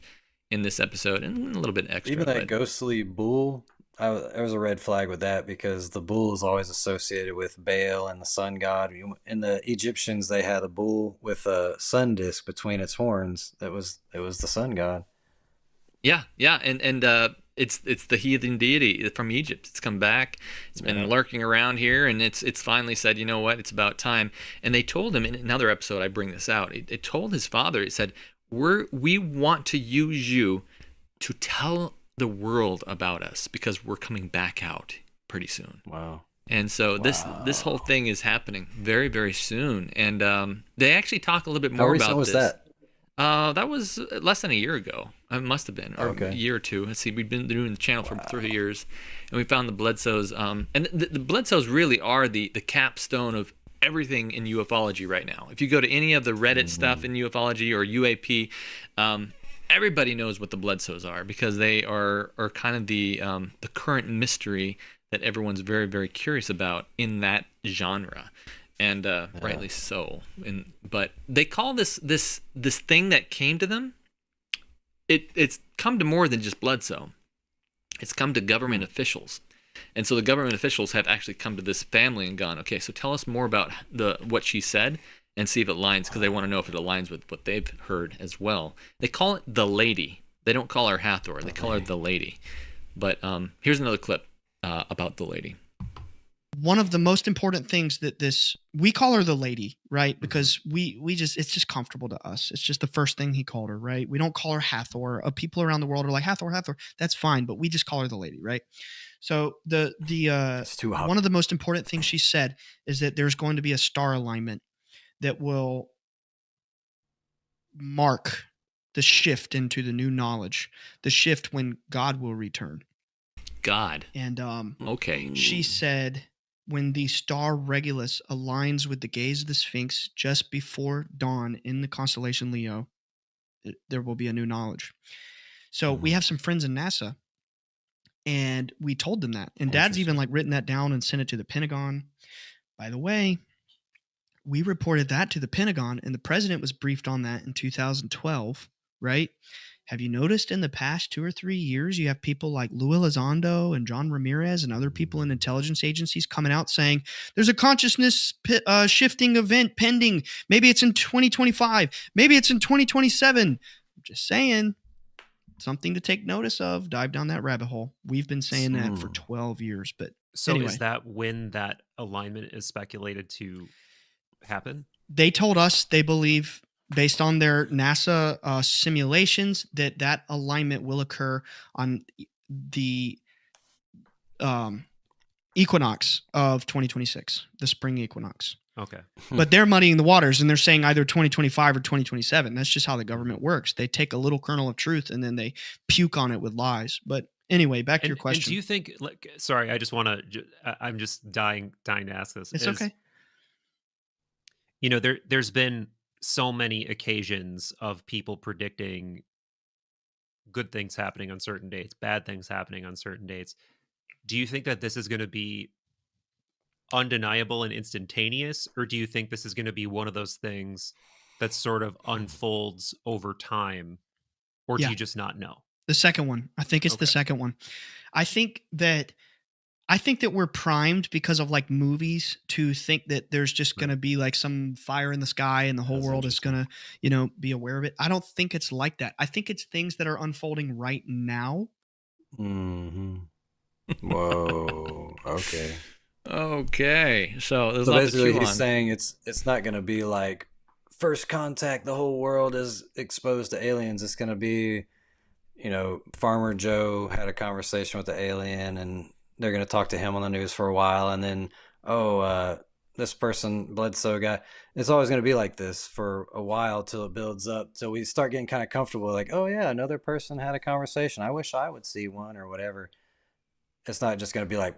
in this episode, and a little bit extra. Even that ghostly bull, there was a red flag with that, because the bull is always associated with Baal and the sun god. In the Egyptians, they had a bull with a sun disk between its horns. It was the sun god. Yeah, and it's the heathen deity from Egypt. It's come back. It's been lurking around here, and it's finally said, you know what, it's about time. And they told him in another episode, I bring this out. It told his father, it said, we want to use you to tell the world about us, because we're coming back out pretty soon. Wow. And so this whole thing is happening very, very soon. And they actually talk a little bit more about this. How recent was that? That was less than a year ago. It must have been, or a year or two. Let's see, we've been doing the channel for 3 years, and we found the Bledsoes. And the Bledsoes really are the capstone of everything in ufology right now. If you go to any of the Reddit stuff in ufology or UAP, everybody knows what the Bledsoes are, because they are kind of the current mystery that everyone's very, very curious about in that genre. And rightly so. But they call this thing that came to them, it's come to more than just Bledsoe. It's come to government officials. And so the government officials have actually come to this family and gone, okay, so tell us more about what she said, and see if it aligns, because they want to know if it aligns with what they've heard as well. They call it the lady. They don't call her Hathor. They call her the lady. But here's another clip about the lady. one of the most important things that we call her the lady, right? Because we just, it's just comfortable to us. It's just the first thing he called her, right? We don't call her Hathor. People around the world are like, Hathor. That's fine, but we just call her the lady, right? So It's too hot. one of the most important things she said is that there's going to be a star alignment that will mark the shift into the new knowledge, the shift when God will return. God. And okay. She said, when the star Regulus aligns with the gaze of the Sphinx just before dawn in the constellation Leo, there will be a new knowledge. So we have some friends in NASA, and we told them that. And Dad's even like written that down and sent it to the Pentagon. By the way, we reported that to the Pentagon, and the president was briefed on that in 2012, right? Have you noticed in the past 2 or 3 years, you have people like Lou Elizondo and John Ramirez and other people in intelligence agencies coming out saying there's a consciousness shifting event pending. Maybe it's in 2025. Maybe it's in 2027. I'm just saying, something to take notice of. Dive down that rabbit hole. We've been saying that for 12 years. But so anyway, is that when that alignment is speculated to happen? They told us they believe, based on their NASA simulations, that alignment will occur on the equinox of 2026, the spring equinox. Okay. But they're muddying the waters, and they're saying either 2025 or 2027. That's just how the government works. They take a little kernel of truth and then they puke on it with lies. But anyway, back to your question. And do you think, like, sorry, I just want to, I'm just dying to ask this. It's okay. You know, there's been so many occasions of people predicting good things happening on certain dates, bad things happening on certain dates. Do you think that this is going to be undeniable and instantaneous, or do you think this is going to be one of those things that sort of unfolds over time, or do you just not know? The second one. I think it's the second one. I think that we're primed because of like movies to think that there's just going to be like some fire in the sky and the whole world is going to, be aware of it. I don't think it's like that. I think it's things that are unfolding right now. Mm-hmm. Whoa. Okay. Okay. So there's basically he's saying it's not going to be like first contact, the whole world is exposed to aliens. It's going to be, Farmer Joe had a conversation with the alien and they're going to talk to him on the news for a while. And then, this person, Bledsoe guy, it's always going to be like this for a while till it builds up. Till we start getting kind of comfortable. Like, oh yeah, another person had a conversation. I wish I would see one or whatever. It's not just going to be like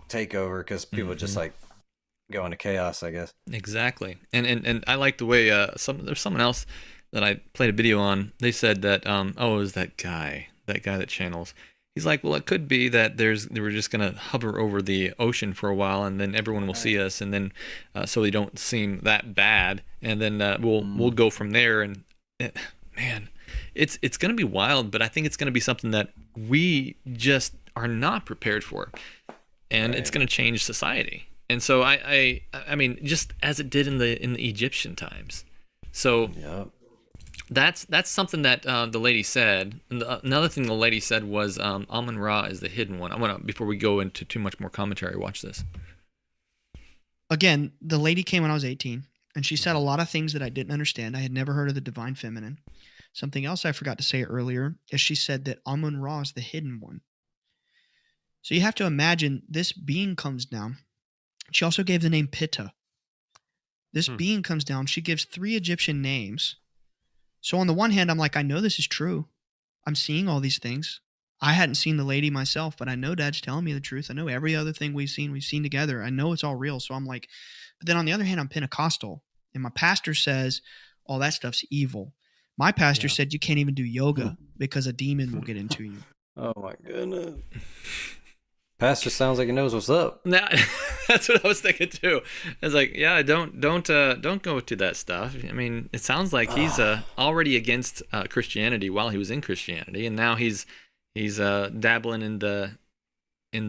takeover because people just like go into chaos, I guess. Exactly. And I like the way there's someone else that I played a video on. They said that, it was that guy that channels. He's like, well, it could be that we're just going to hover over the ocean for a while and then everyone will see us. And then, so they don't seem that bad. And then we'll go from there. And man, it's going to be wild, but I think it's going to be something that we just are not prepared for, and it's going to change society. And so I mean, just as it did in the Egyptian times. So that's something that the lady said. And another thing the lady said was Amun-Ra is the hidden one. Before we go into too much more commentary, watch this. Again, the lady came when I was 18, and she said a lot of things that I didn't understand. I had never heard of the divine feminine. Something else I forgot to say earlier is she said that Amun-Ra is the hidden one. So you have to imagine this being comes down. She also gave the name Pitta. This being comes down. She gives 3 Egyptian names. So on the one hand, I'm like, I know this is true. I'm seeing all these things. I hadn't seen the lady myself, but I know Dad's telling me the truth. I know every other thing we've seen together. I know it's all real. So I'm like, but then on the other hand, I'm Pentecostal. And my pastor says, all that stuff's evil. My pastor said you can't even do yoga because a demon will get into you. Oh my goodness. Pastor sounds like he knows what's up. Nah, that's what I was thinking too. I was like, yeah, don't go to that stuff. I mean, it sounds like he's already against Christianity while he was in Christianity, and now he's dabbling in the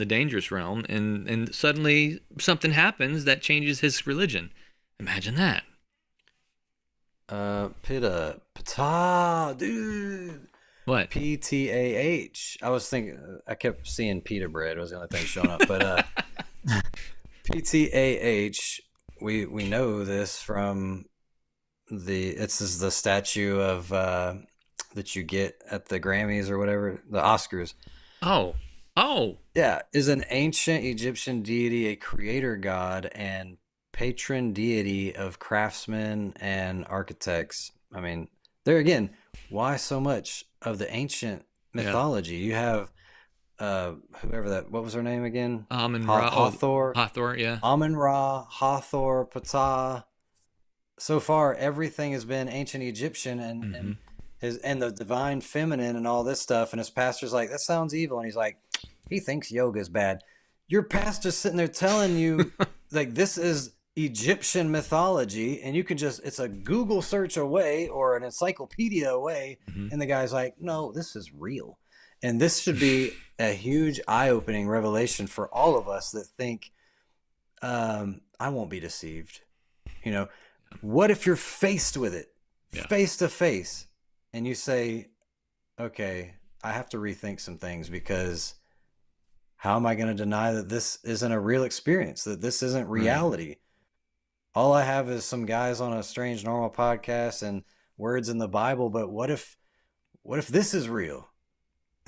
dangerous realm, and suddenly something happens that changes his religion. Imagine that. Pitta, dude. What? P-T-A-H. I was thinking, I kept seeing pita bread was the only thing showing up, but PTAH, we know this from this is the statue of that you get at the Grammys or whatever, the Oscars. Oh. Yeah, is an ancient Egyptian deity, a creator god, and patron deity of craftsmen and architects. I mean, there again, why so much of the ancient mythology? You have whoever that, what was her name again? Amun-Ra. Hathor. Hathor, yeah. Amun-Ra, Hathor, Ptah. So far, everything has been ancient Egyptian and the divine feminine and all this stuff. And his pastor's like, that sounds evil. And he's like, he thinks yoga is bad. Your pastor's sitting there telling you, like, this is Egyptian mythology, and you can just, it's a Google search away or an encyclopedia away. And the guy's like, no, this is real. And this should be a huge eye-opening revelation for all of us that think, I won't be deceived. You know, what if you're faced with it, face to face, and you say, okay, I have to rethink some things, because how am I going to deny that this isn't a real experience, that this isn't reality? All I have is some guys on a Strange Normal podcast and words in the Bible, but what if this is real?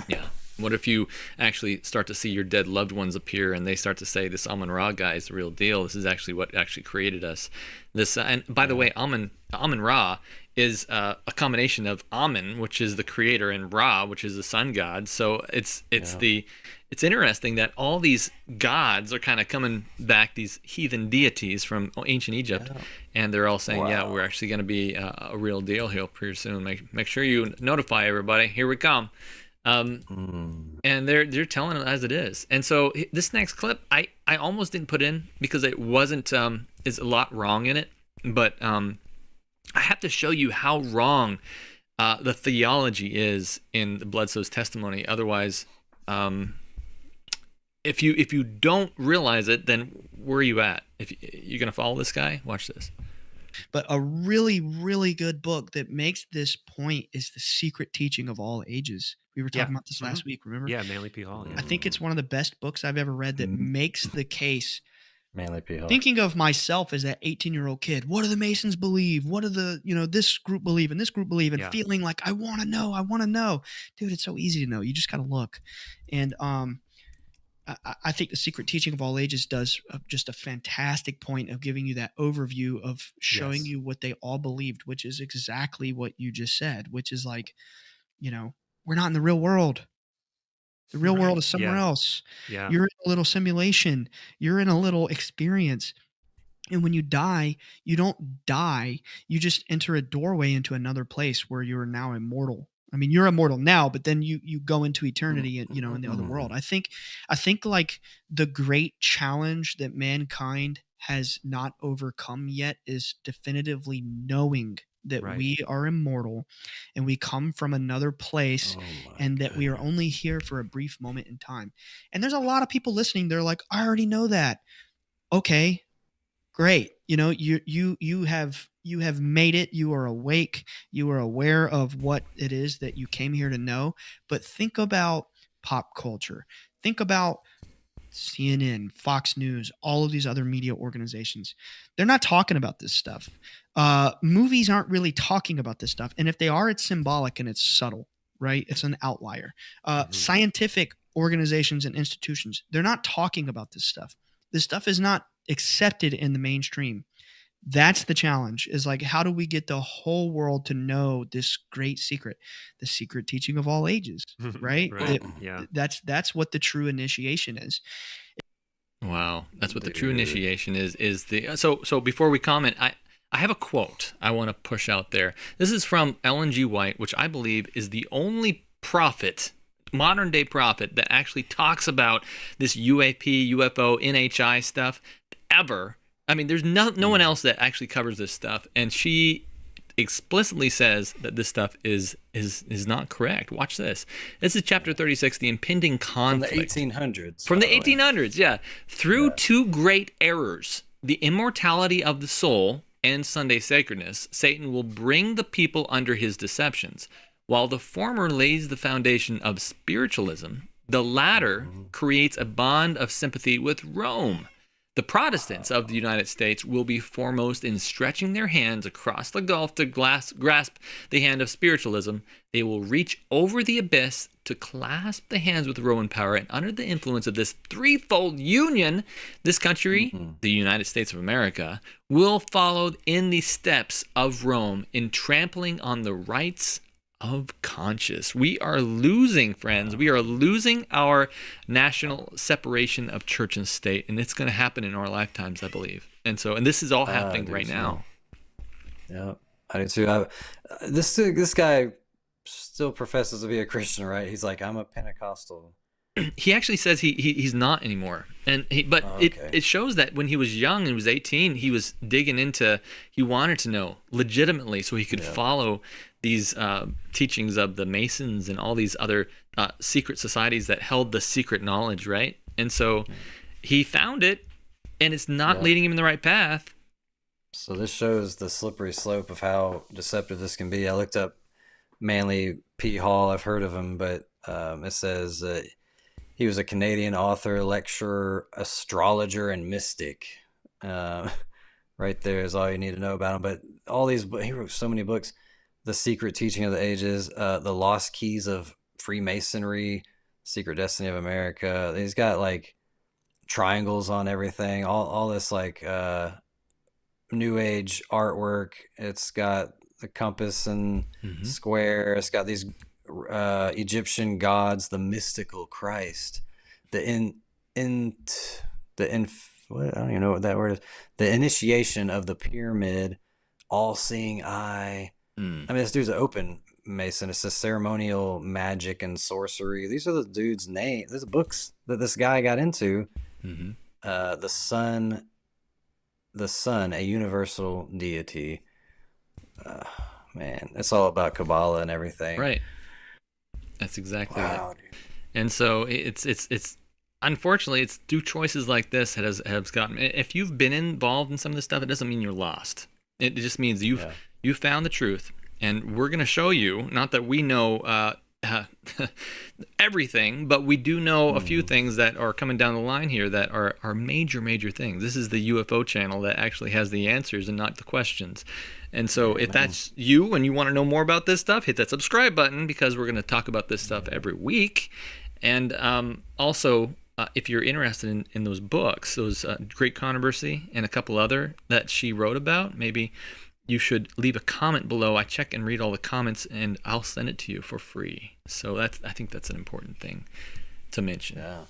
Yeah. What if you actually start to see your dead loved ones appear, and they start to say, this Amun-Ra guy is the real deal. This is actually what actually created us. This and by the way, Amun-Ra is a combination of Amun, which is the creator, and Ra, which is the sun god. So it's interesting that all these gods are kind of coming back, these heathen deities from ancient Egypt, and they're all saying, we're actually going to be a real deal here pretty soon. Make sure you notify everybody. Here we come. And they're telling it as it is. And so this next clip, I almost didn't put in because it wasn't is a lot wrong in it, but I have to show you how wrong the theology is in the Bledsoe's testimony. Otherwise, if you don't realize it, then where are you at? If you're gonna follow this guy, watch this. But a really, really good book that makes this point is The Secret Teaching of All Ages. We were talking about this last week, remember? Yeah, Manly P. Hall. Yeah. I think it's one of the best books I've ever read that makes the case. Manly P. Hall. Thinking of myself as that 18-year-old kid, what do the Masons believe? What do the, this group believe and this group believe? And feeling like, I want to know. Dude, it's so easy to know. You just got to look. And I think The Secret Teaching of All Ages does just a fantastic point of giving you that overview of showing you what they all believed, which is exactly what you just said, which is like, we're not in the real world. The real world is somewhere else. Yeah. You're in a little simulation. You're in a little experience. And when you die, you don't die. You just enter a doorway into another place where you're now immortal. I mean, you're immortal now, but then you go into eternity, in the other world. I think like the great challenge that mankind has not overcome yet is definitively knowing that we are immortal and we come from another place, and that we are only here for a brief moment in time. And there's a lot of people listening. They're like, I already know that. Okay, great. You have made it. You are awake. You are aware of what it is that you came here to know. But think about pop culture. Think about CNN, Fox News, all of these other media organizations. They're not talking about this stuff. Movies aren't really talking about this stuff. And if they are, it's symbolic and it's subtle, right? It's an outlier. Scientific organizations and institutions, they're not talking about this stuff. This stuff is not accepted in the mainstream. That's the challenge, is like, how do we get the whole world to know this great secret, the secret teaching of all ages, right? That's what the true initiation is. Wow. That's what the true initiation is so before we comment, I have a quote I want to push out there. This is from Ellen G. White, which I believe is the only prophet, modern day prophet, that actually talks about this UAP, UFO, NHI stuff ever. I mean, there's no one else that actually covers this stuff, and she explicitly says that this stuff is not correct. Watch this. This is chapter 36, the impending conflict. From the 1800s. From the 1800s, yeah. Through two great errors, the immortality of the soul and Sunday sacredness, Satan will bring the people under his deceptions. While the former lays the foundation of spiritualism, the latter creates a bond of sympathy with Rome. The Protestants of the United States will be foremost in stretching their hands across the gulf to grasp the hand of spiritualism. They will reach over the abyss to clasp the hands with Roman power, and under the influence of this threefold union, this country, the United States of America, will follow in the steps of Rome in trampling on the rights of conscience. We are losing, friends. We are losing our national separation of church and state, and it's going to happen in our lifetimes, I believe. And this is all happening right now. Yeah, I do too. This guy still professes to be a Christian, right? He's like, I'm a Pentecostal. He actually says he's not anymore, but it shows that when he was young and he was 18, he was digging into. He wanted to know legitimately, so he could follow these teachings of the Masons and all these other secret societies that held the secret knowledge, right? And so he found it, and it's not leading him in the right path. So this shows the slippery slope of how deceptive this can be. I looked up Manly P. Hall. I've heard of him, but it says he was a Canadian author, lecturer, astrologer, and mystic. Right there is all you need to know about him. But all these, he wrote so many books. The Secret Teaching of the Ages, The Lost Keys of Freemasonry, Secret Destiny of America. He's got like triangles on everything, all this like New Age artwork. It's got the compass and square. It's got these Egyptian gods, the mystical Christ, what? I don't even know what that word is. The initiation of the pyramid, all-seeing eye. I mean, this dude's an open Mason. It's a ceremonial magic and sorcery. These are the dude's name. There's books that this guy got into. The sun, a universal deity. Man, it's all about Kabbalah and everything. Right. That's exactly it. And so it's unfortunately it's through choices like this that has gotten. If you've been involved in some of this stuff, it doesn't mean you're lost. It just means you found the truth, and we're going to show you. Not that we know everything, but we do know a few things that are coming down the line here that are major things. This is the UFO channel that actually has the answers and not the questions. And so if that's you and you want to know more about this stuff, hit that subscribe button, because we're going to talk about this stuff every week. And also, if you're interested in those books, those Great Controversy and a couple other that she wrote about, maybe you should leave a comment below. I check and read all the comments, and I'll send it to you for free. So I think that's an important thing to mention. Yeah.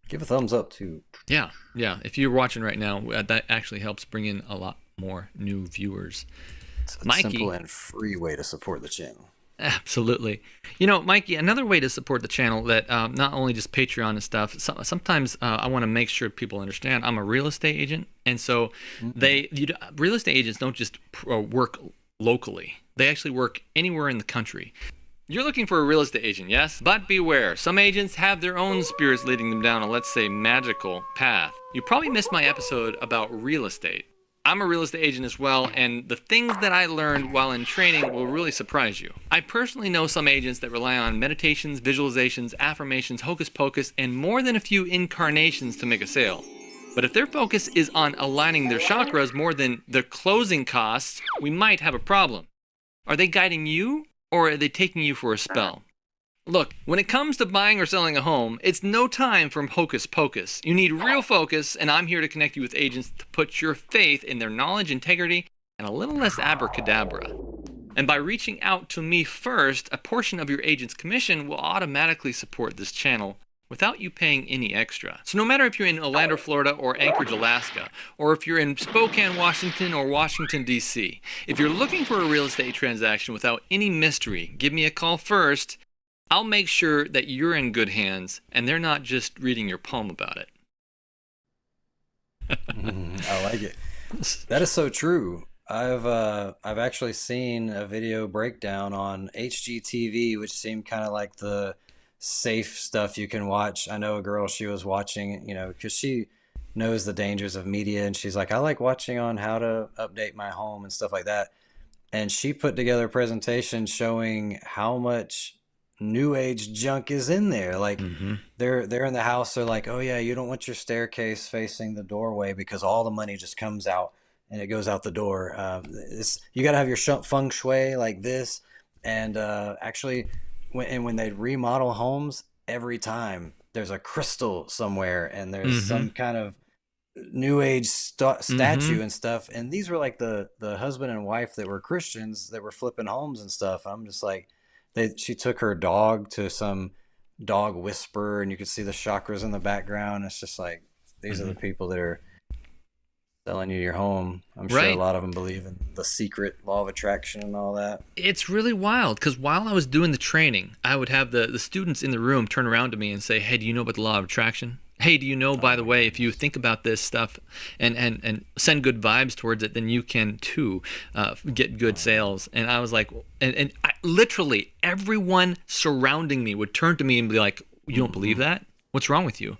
Give a thumbs up too. Yeah. If you're watching right now, that actually helps bring in a lot more new viewers. It's a Mikey, simple and free way to support the channel. Absolutely. You know, Mikey, another way to support the channel that not only just Patreon and stuff, sometimes I want to make sure people understand I'm a real estate agent. And so real estate agents don't just work locally. They actually work anywhere in the country. You're looking for a real estate agent, yes? But beware, some agents have their own spirits leading them down a, let's say, magical path. You probably missed my episode about real estate. I'm a real estate agent as well, and the things that I learned while in training will really surprise you. I personally know some agents that rely on meditations, visualizations, affirmations, hocus pocus, and more than a few incarnations to make a sale. But if their focus is on aligning their chakras more than their closing costs, we might have a problem. Are they guiding you, or are they taking you for a spell? Look, when it comes to buying or selling a home, it's no time for hocus pocus. You need real focus, and I'm here to connect you with agents to put your faith in their knowledge, integrity, and a little less abracadabra. And by reaching out to me first, a portion of your agent's commission will automatically support this channel without you paying any extra. So no matter if you're in Orlando, Florida, or Anchorage, Alaska, or if you're in Spokane, Washington, or Washington, D.C., if you're looking for a real estate transaction without any mystery, give me a call first. I'll make sure that you're in good hands and they're not just reading your poem about it. I like it. That is so true. I've actually seen a video breakdown on HGTV, which seemed kind of like the safe stuff you can watch. I know a girl, she was watching, because she knows the dangers of media, and she's like, I like watching on how to update my home and stuff like that. And she put together a presentation showing how much new age junk is in there. Like they're in the house. They're like, oh yeah, you don't want your staircase facing the doorway because all the money just comes out and it goes out the door. You got to have your feng shui like this. And actually, when they remodel homes, every time there's a crystal somewhere and there's some kind of new age statue and stuff. And these were like the husband and wife that were Christians that were flipping homes and stuff. I'm just like, she took her dog to some dog whisperer, and you could see the chakras in the background. It's just like, these are the people that are selling you your home. I'm sure a lot of them believe in the secret law of attraction and all that. It's really wild, because while I was doing the training, I would have the students in the room turn around to me and say, hey, do you know about the law of attraction? Hey, do you know, by the way, if you think about this stuff and send good vibes towards it, then you can too get good sales. And I was like, and literally everyone surrounding me would turn to me and be like, you don't believe that? What's wrong with you?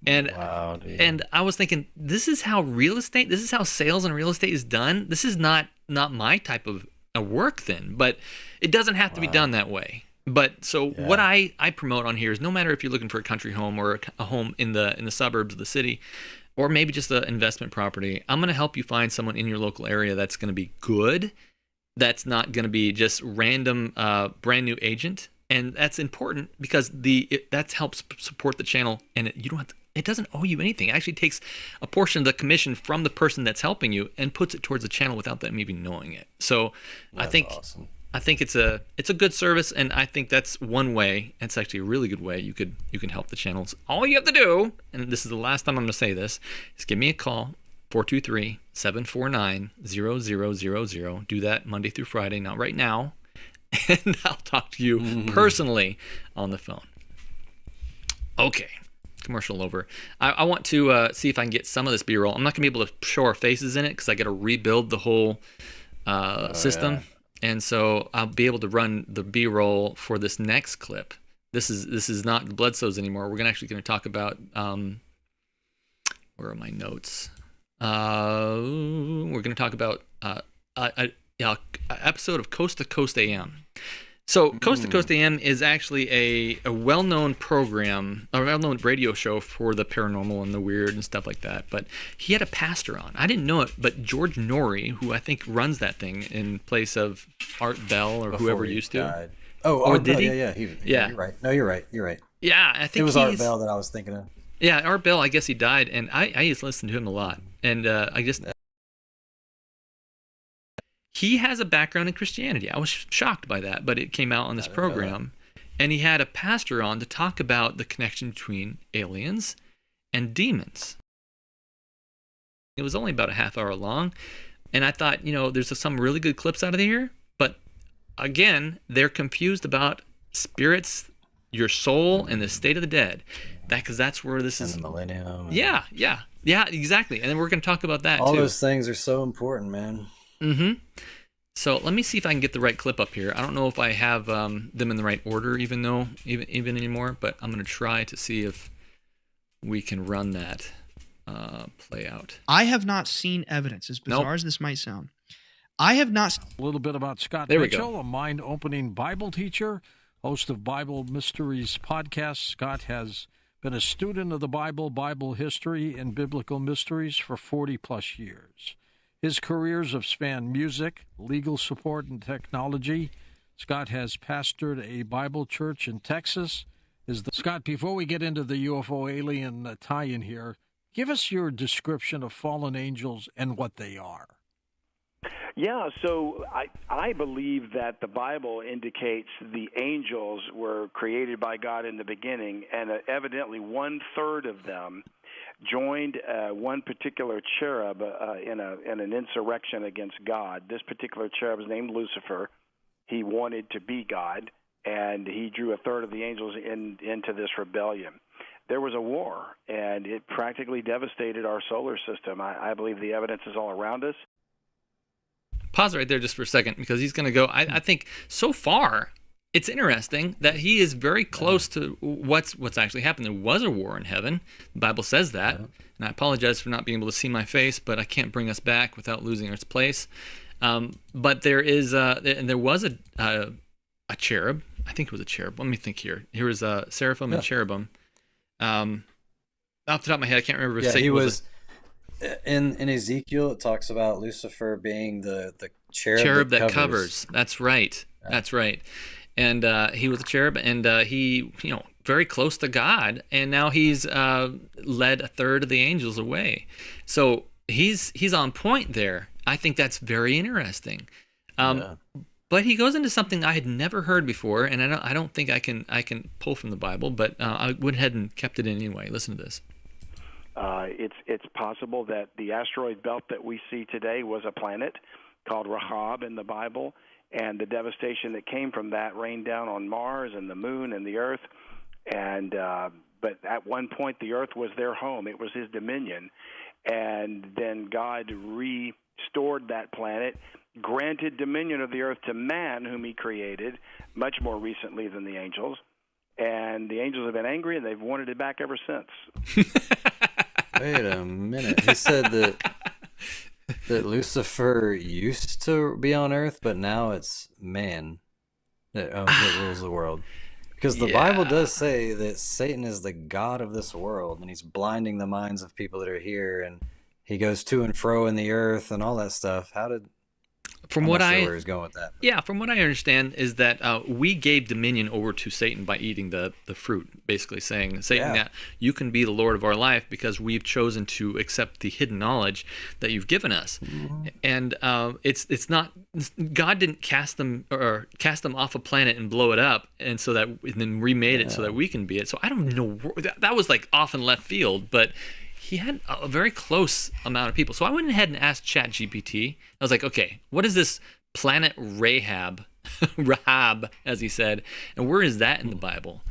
And and I was thinking, this is how sales and real estate is done. This is not my type of work then, but it doesn't have to be done that way. But so what I promote on here is, no matter if you're looking for a country home or a home in the suburbs of the city, or maybe just an investment property, I'm going to help you find someone in your local area that's going to be good, that's not going to be just random brand new agent. And that's important because that helps support the channel, and it doesn't owe you anything. It actually takes a portion of the commission from the person that's helping you and puts it towards the channel without them even knowing it. So that's awesome. I think it's a good service, and I think that's one way. It's actually a really good way you can help the channels. All you have to do, and this is the last time I'm going to say this, is give me a call, 423-749-0000. Do that Monday through Friday, not right now, and I'll talk to you personally on the phone. Okay, commercial over. I want to see if I can get some of this B-roll. I'm not going to be able to show our faces in it because I got to rebuild the whole system. Yeah. And so I'll be able to run the B-roll for this next clip. This is not the Bledsoes anymore. We're actually going to talk about where are my notes? We're going to talk about an episode of Coast to Coast AM. So Coast to Coast AM is actually a well-known program, a well-known radio show for the paranormal and the weird and stuff like that. But he had a pastor on. I didn't know it, but George Norrie, who I think runs that thing in place of Art Bell or whoever used to. Died. Oh, did he? Yeah. You're right. No, you're right. Yeah, I think it was Art Bell that I was thinking of. Yeah, Art Bell. I guess he died, and I used to listen to him a lot, and I just. He has a background in Christianity. I was shocked by that, but it came out on this program. And he had a pastor on to talk about the connection between aliens and demons. It was only about a half hour long. And I thought, there's some really good clips out of here. But again, they're confused about spirits, your soul, and the state of the dead. Because that's where this is. And the millennium. Yeah, exactly. And then we're going to talk about that All too. Those things are so important, man. So let me see if I can get the right clip up here. I don't know if I have them in the right order even anymore, but I'm going to try to see if we can run that play out. I have not seen evidence, as bizarre as this might sound. I have not. A little bit about Scott there Mitchell, a mind-opening Bible teacher, host of Bible Mysteries podcast. Scott has been a student of the Bible history, and biblical mysteries for 40-plus years. His careers have spanned music, legal support, and technology. Scott has pastored a Bible church in Texas. Scott, before we get into the UFO alien tie-in here, give us your description of fallen angels and what they are. Yeah, so I believe that the Bible indicates the angels were created by God in the beginning, and evidently 1/3 of them joined one particular cherub in an insurrection against God. This particular cherub is named Lucifer. He wanted to be God, and he drew 1/3 of the angels into this rebellion. There was a war, and it practically devastated our solar system. I believe the evidence is all around us. Pause right there just for a second, because he's going to go. I think so far it's interesting that he is very close to what's actually happened. There was a war in heaven. The Bible says that. And I apologize for not being able to see my face, but I can't bring us back without losing its place. But there was a cherub, I think it was a cherub. Let me think here. Here was seraphim and cherubim. Off the top of my head, I can't remember if Satan he was in Ezekiel. It talks about Lucifer being the cherub that covers. That's right. Yeah. That's right. And he was a cherub, and he, very close to God, and now he's led a third of the angels away. So he's on point there. I think that's very interesting. But he goes into something I had never heard before, and I don't think I can pull from the Bible, but I went ahead and kept it in anyway. Listen to this. It's possible that the asteroid belt that we see today was a planet called Rahab in the Bible, and the devastation that came from that rained down on Mars and the Moon and the Earth. And but at one point, the Earth was their home; it was His dominion, and then God restored that planet, granted dominion of the earth to man, whom He created much more recently than the angels. And the angels have been angry, and they've wanted it back ever since. Wait a minute. He said that Lucifer used to be on earth, but now it's man that rules the world. Because the Bible does say that Satan is the god of this world, and he's blinding the minds of people that are here, and he goes to and fro in the earth and all that stuff. From what where he's going with that. Yeah, from what I understand is that we gave dominion over to Satan by eating the fruit, basically saying, Satan, that you can be the Lord of our life because we've chosen to accept the hidden knowledge that you've given us. Mm-hmm. And it's not, God didn't cast them off a planet and blow it up, and then remade it so that we can be it. So I don't know, that was like off in left field, but he had a very close amount of people. So I went ahead and asked ChatGPT. I was like, okay, what is this planet Rahab, Rahab, as he said, and where is that in the Bible?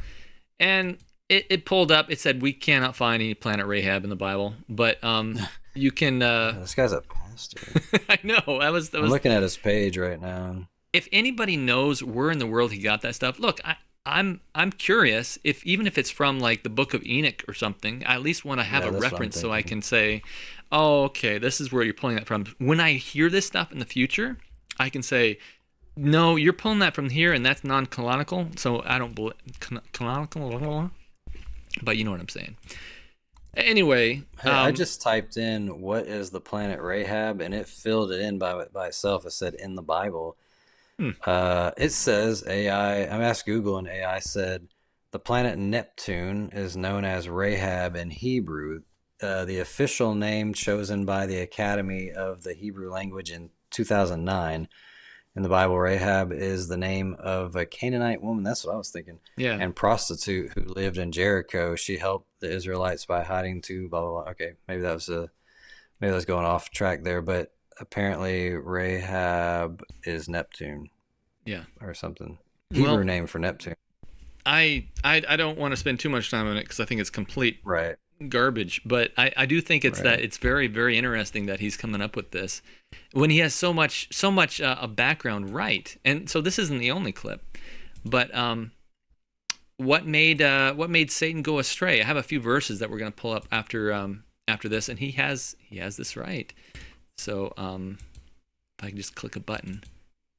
And it pulled up. It said we cannot find any planet Rahab in the Bible, but you can. This guy's a pastor. I know. I'm looking at his page right now. If anybody knows where in the world he got that stuff, look, I'm curious even if it's from like the Book of Enoch or something. I at least want to have a reference so I can say, oh, okay, this is where you're pulling that from. When I hear this stuff in the future, I can say, no, you're pulling that from here, and that's non-canonical. So I don't believe canonical, but you know what I'm saying. Anyway, I just typed in what is the planet Rahab, and it filled it in by itself. It said in the Bible. It says AI. I asked Google, and AI said the planet Neptune is known as Rahab in Hebrew. The official name chosen by the Academy of the Hebrew Language in 2009. In the Bible, Rahab is the name of a Canaanite woman. That's what I was thinking. Yeah. And prostitute who lived in Jericho. She helped the Israelites by hiding to blah blah blah. Okay, maybe that was going off track there, but apparently Rahab is Neptune. Yeah. Or something. Hebrew name for Neptune. I don't want to spend too much time on it because I think it's complete right garbage, but I do think it's that it's very, very interesting that he's coming up with this when he has so much a background right. And so this isn't the only clip, but what made Satan go astray? I have a few verses that we're going to pull up after this, and he has this right. So if I can just click a button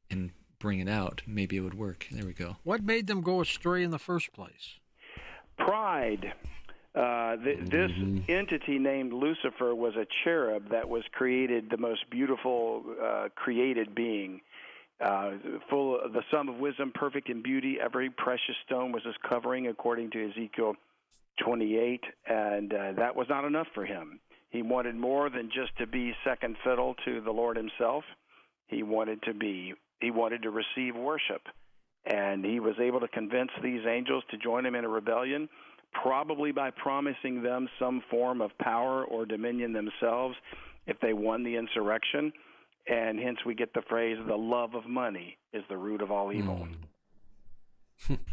and bring it out, maybe it would work. There we go. What made them go astray in the first place? Pride. This entity named Lucifer was a cherub that was created, the most beautiful created being, full of the sum of wisdom, perfect in beauty. Every precious stone was his covering, according to Ezekiel 28, and that was not enough for him. He wanted more than just to be second fiddle to the Lord himself. He wanted to receive worship, and he was able to convince these angels to join him in a rebellion, probably by promising them some form of power or dominion themselves if they won the insurrection. And hence we get the phrase, the love of money is the root of all evil.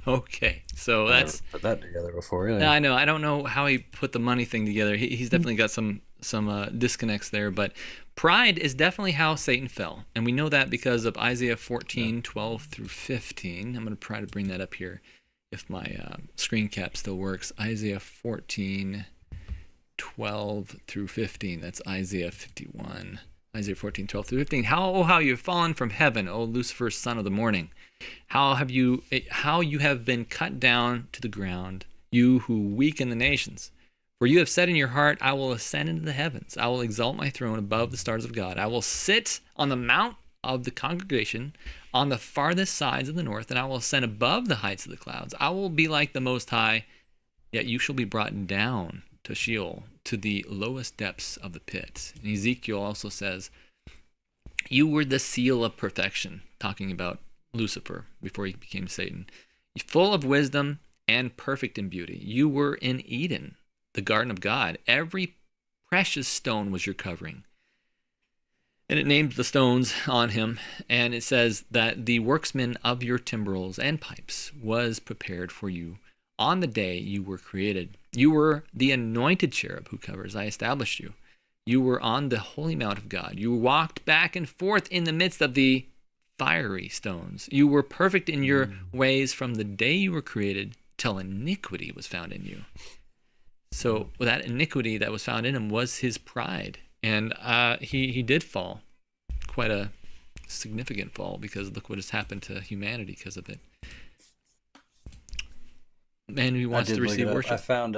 Okay, so that's put that together before. Really. I know. I don't know how he put the money thing together. He's definitely got some disconnects there, but pride is definitely how Satan fell, and we know that because of Isaiah 14:12 through 15. I'm going to try to bring that up here if my screen cap still works. Isaiah 14:12 through 15. That's Isaiah 51. Isaiah 14:12 through 15. How you've fallen from heaven, O Lucifer, son of the morning. How you have been cut down to the ground, you who weaken the nations. For you have said in your heart, I will ascend into the heavens. I will exalt my throne above the stars of God. I will sit on the mount of the congregation on the farthest sides of the north, and I will ascend above the heights of the clouds. I will be like the Most High, yet you shall be brought down to Sheol, to the lowest depths of the pit. And Ezekiel also says, you were the seal of perfection, talking about Lucifer before he became Satan. Full of wisdom and perfect in beauty. You were in Eden, the garden of God. Every precious stone was your covering. And it names the stones on him, and it says that the workman of your timbrels and pipes was prepared for you on the day you were created. You were the anointed cherub who covers. I established you. You were on the holy mount of God. You walked back and forth in the midst of the fiery stones. You were perfect in your ways from the day you were created till iniquity was found in you. So that iniquity that was found in him was his pride. And he did fall, quite a significant fall, because look what has happened to humanity because of it. And he wants to receive worship. I found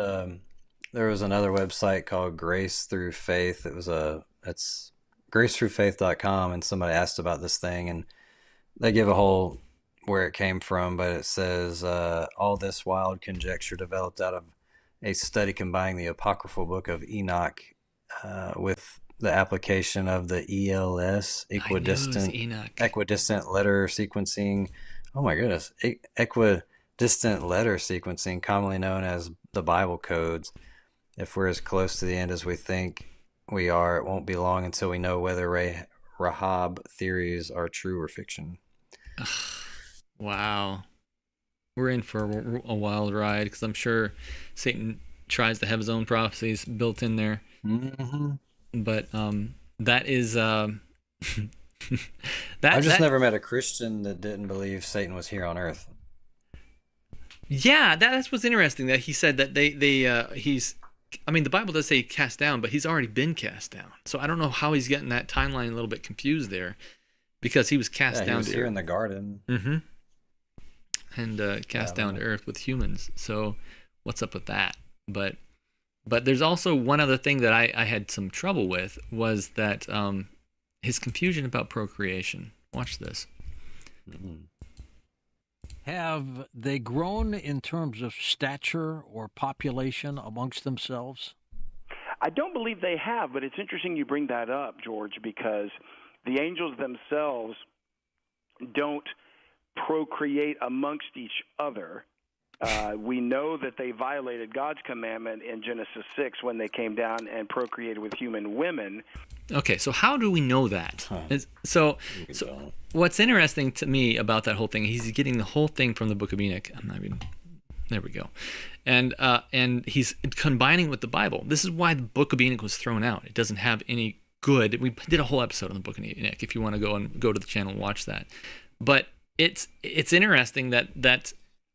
there was another website called Grace Through Faith. It's gracethroughfaith.com, and somebody asked about this thing, and they give a whole where it came from, but it says all this wild conjecture developed out of a study combining the apocryphal book of Enoch with the application of the ELS, equidistant letter sequencing. Oh my goodness, equidistant letter sequencing, commonly known as the Bible codes. If we're as close to the end as we think we are, it won't be long until we know whether Rahab theories are true or fiction. Wow. We're in for a wild ride, because I'm sure Satan tries to have his own prophecies built in there. Mm-hmm. But that is... I've just never met a Christian that didn't believe Satan was here on Earth. Yeah, that's what's interesting, that he said that he's... I mean, the Bible does say cast down, but he's already been cast down. So I don't know how he's getting that timeline a little bit confused there, because he was cast down. He was here in the garden. Mm-hmm. And cast down to earth with humans. So what's up with that? But there's also one other thing that I had some trouble with, was that his confusion about procreation. Watch this. Mm-hmm. Have they grown in terms of stature or population amongst themselves? I don't believe they have, but it's interesting you bring that up, George, because the angels themselves don't procreate amongst each other. We know that they violated God's commandment in Genesis 6 when they came down and procreated with human women. Okay, so how do we know that? So what's interesting to me about that whole thing, he's getting the whole thing from the book of Enoch. There we go. And he's combining with the Bible. This is why the book of Enoch was thrown out. It doesn't have any good. We did a whole episode on the book of Enoch if you want to go to the channel and watch that. But it's interesting that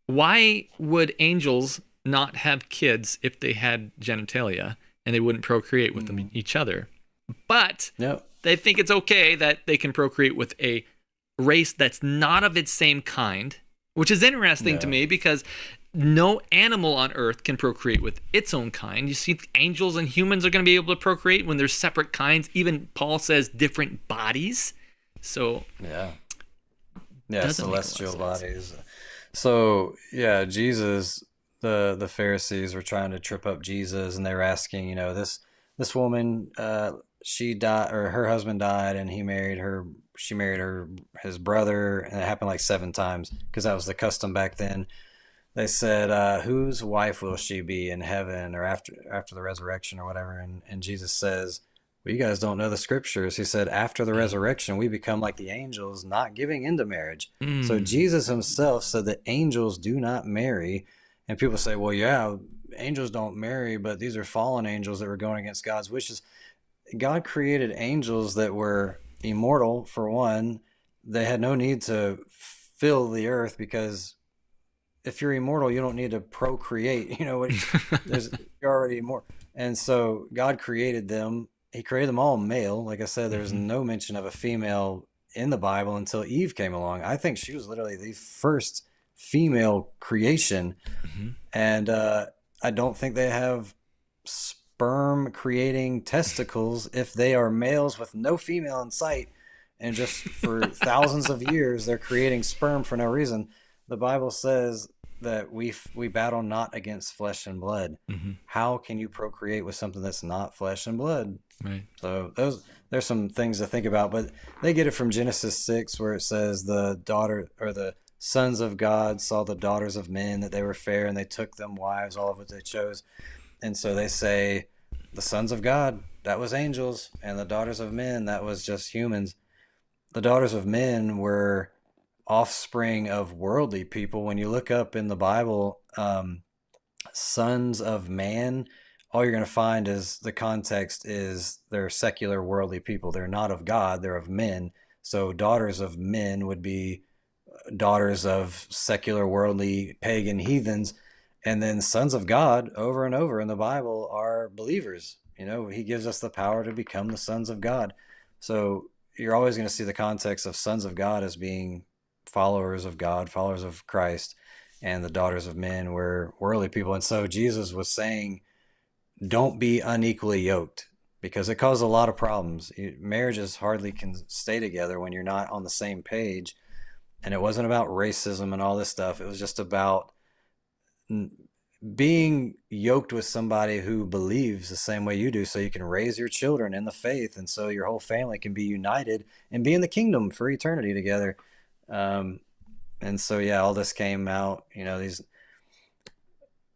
why would angels not have kids if they had genitalia and they wouldn't procreate with them each other? But they think it's okay that they can procreate with a race that's not of its same kind, which is interesting to me, because no animal on earth can procreate with its own kind. You see, angels and humans are going to be able to procreate when there's separate kinds. Even Paul says different bodies. So celestial bodies. So Jesus, the Pharisees were trying to trip up Jesus, and they were asking, this woman, she died, or her husband died, and he married her. She married his brother, and it happened like 7 times because that was the custom back then. They said, whose wife will she be in heaven or after the resurrection or whatever? And Jesus says, well, you guys don't know the scriptures. He said, after the resurrection, we become like the angels, not giving into marriage. So Jesus himself said that angels do not marry. And people say, well, yeah, angels don't marry, but these are fallen angels that were going against God's wishes. God created angels that were immortal, for one. They had no need to fill the earth, because if you're immortal, you don't need to procreate. You're already immortal. And so God created them. He created them all male. Like I said, there's no mention of a female in the Bible until Eve came along. I think she was literally the first female creation. And I don't think they have sperm creating testicles if they are males with no female in sight. And just for thousands of years, they're creating sperm for no reason. The Bible says that we battle not against flesh and blood. How can you procreate with something that's not flesh and blood? Right. So there's some things to think about, but they get it from Genesis 6, where it says the sons of God saw the daughters of men, that they were fair, and they took them wives, all of what they chose. And so they say the sons of God, that was angels, and the daughters of men, that was just humans. The daughters of men were offspring of worldly people. When you look up in the Bible, sons of man, all you're going to find is the context is they're secular worldly people. They're not of God, they're of men. So daughters of men would be daughters of secular worldly pagan heathens. And then sons of God over and over in the Bible are believers. You know, he gives us the power to become the sons of God. So you're always going to see the context of sons of God as being followers of God, followers of Christ, and the daughters of men were worldly people. And so Jesus was saying, don't be unequally yoked, because it caused a lot of problems. Marriages hardly can stay together when you're not on the same page. And it wasn't about racism and all this stuff. It was just about being yoked with somebody who believes the same way you do, so you can raise your children in the faith, and so your whole family can be united and be in the kingdom for eternity together. And so, yeah, all this came out, you know, these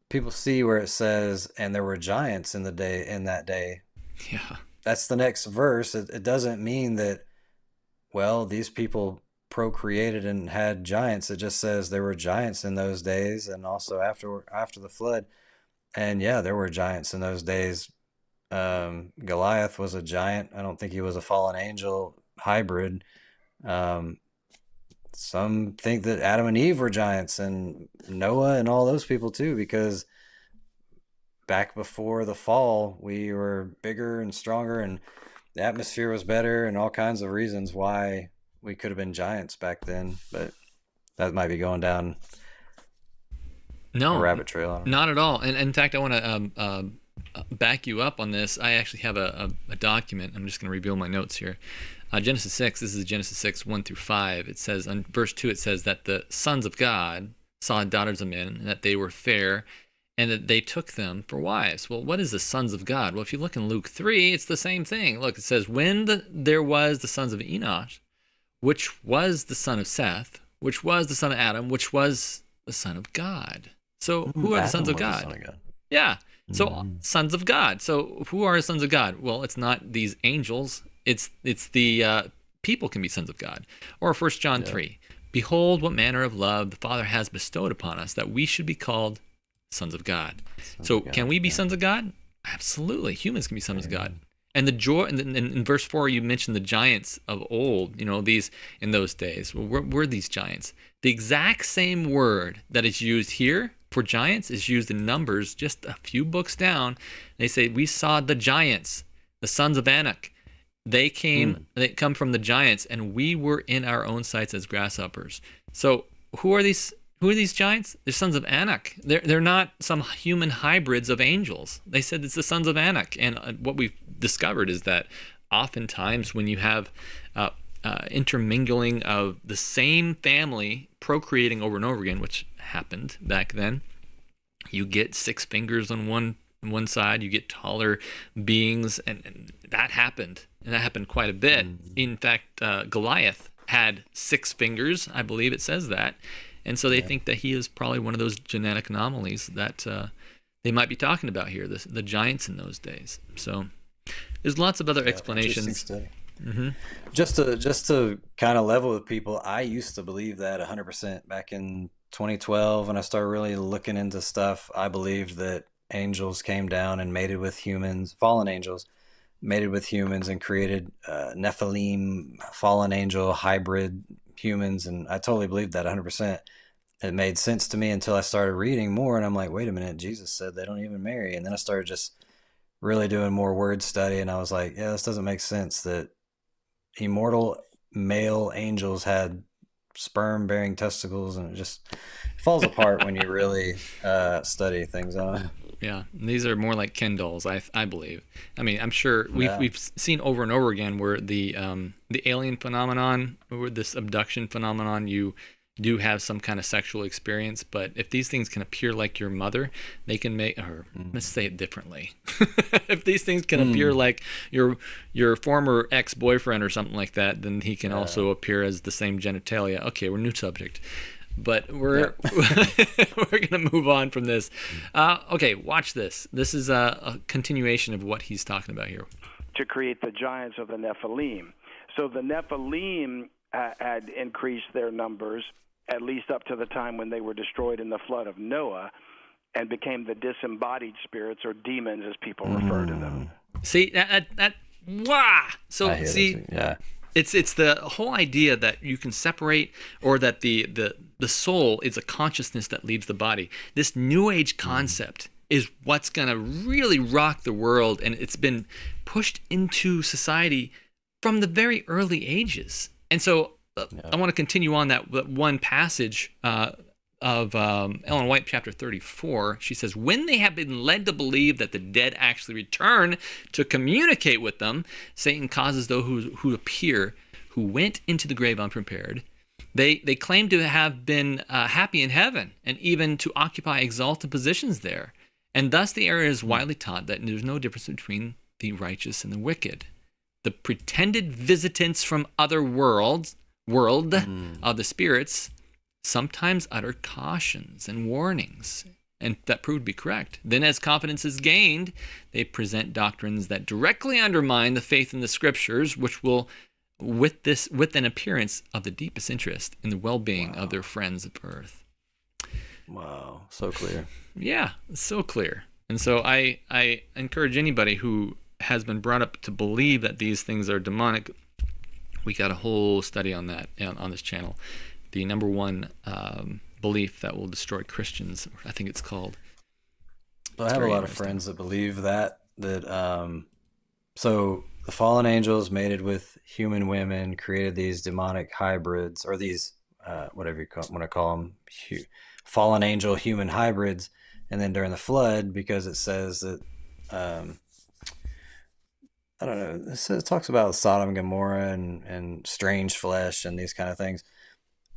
people see where it says, and there were giants in that day. Yeah. That's the next verse. It doesn't mean that, well, these people procreated and had giants. It just says there were giants in those days, and also after the flood. And yeah, there were giants in those days. Goliath was a giant. I don't think he was a fallen angel hybrid. Some think that Adam and Eve were giants, and Noah and all those people too, because back before the fall, we were bigger and stronger, and the atmosphere was better, and all kinds of reasons why we could have been giants back then. But that might be going down a rabbit trail. Not at all. And in fact, I want to back you up on this. I actually have a document. I'm just going to reveal my notes here. Genesis 6, this is Genesis 6, 1 through 5. It says, on verse 2, it says that the sons of God saw daughters of men, and that they were fair, and that they took them for wives. Well, what is the sons of God? Well, if you look in Luke 3, it's the same thing. Look, it says, when there was the sons of Enosh, which was the son of Seth, which was the son of Adam, which was the son of God. So who are the sons of God? Yeah. So sons of God. So who are the sons of God? Well, it's not these angels. It's the people can be sons of God. Or 1 John 3. Behold, what manner of love the Father has bestowed upon us, that we should be called sons of God. Can we be sons of God? Absolutely. Humans can be sons of God. And the joy, and in verse 4, you mentioned the giants of old, you know, these in those days. Well, where were these giants? The exact same word that is used here for giants is used in Numbers just a few books down. They say, we saw the giants, the sons of Anak. They come from the giants, and we were in our own sights as grasshoppers. So who are these giants? They're sons of Anak. They're not some human hybrids of angels. They said it's the sons of Anak. And what we've discovered is that oftentimes when you have intermingling of the same family procreating over and over again, which happened back then, you get 6 fingers on one side, you get taller beings, and that happened. And that happened quite a bit. In fact, Goliath had 6 fingers, I believe it says that. And so they think that he is probably one of those genetic anomalies that they might be talking about here, the giants in those days. So there's lots of other explanations. Just to kind of level with people, I used to believe that 100% back in 2012 when I started really looking into stuff. I believed that angels came down and mated with humans, fallen angels mated with humans and created Nephilim, fallen angel, hybrid humans, and I totally believed that 100%. It made sense to me until I started reading more, and I'm like, wait a minute, Jesus said they don't even marry. And then I started just really doing more word study, and I was like, yeah, this doesn't make sense that immortal male angels had sperm-bearing testicles, and it just falls apart when you really study things on it. Yeah, these are more like Ken dolls, I believe. I mean, I'm sure we've seen over and over again where the alien phenomenon or this abduction phenomenon, you do have some kind of sexual experience, but if these things can appear like your mother, they can make, or let's say it differently. If these things can appear like your former ex-boyfriend or something like that, then he can also appear as the same genitalia. Okay, we're new subject. But we're we're gonna move on from this. Okay, watch this. This is a continuation of what he's talking about here. To create the giants of the Nephilim. So the Nephilim had increased their numbers at least up to the time when they were destroyed in the flood of Noah, and became the disembodied spirits, or demons as people refer to them. See wow. So see, it's the whole idea that you can separate, or that the soul is a consciousness that leaves the body. This New Age concept is what's going to really rock the world, and it's been pushed into society from the very early ages. And so I want to continue on that one passage of Ellen White, chapter 34. She says, when they have been led to believe that the dead actually return to communicate with them, Satan causes those who appear, who went into the grave unprepared. They claim to have been happy in heaven, and even to occupy exalted positions there. And thus the error is widely taught that there's no difference between the righteous and the wicked. The pretended visitants from other world of the spirits sometimes utter cautions and warnings, and that proved to be correct. Then as confidence is gained, they present doctrines that directly undermine the faith in the scriptures, which will, with an appearance of the deepest interest in the well-being of their friends of earth. Wow, so clear. Yeah, so clear. And so I encourage anybody who has been brought up to believe that these things are demonic. We got a whole study on that on this channel. The number one belief that will destroy Christians, I think it's called. I have a lot of friends that believe that so the fallen angels mated with human women, created these demonic hybrids, or these whatever you want to call them, fallen angel human hybrids. And then during the flood, because it says that I don't know, it talks about Sodom and Gomorrah and strange flesh and these kind of things,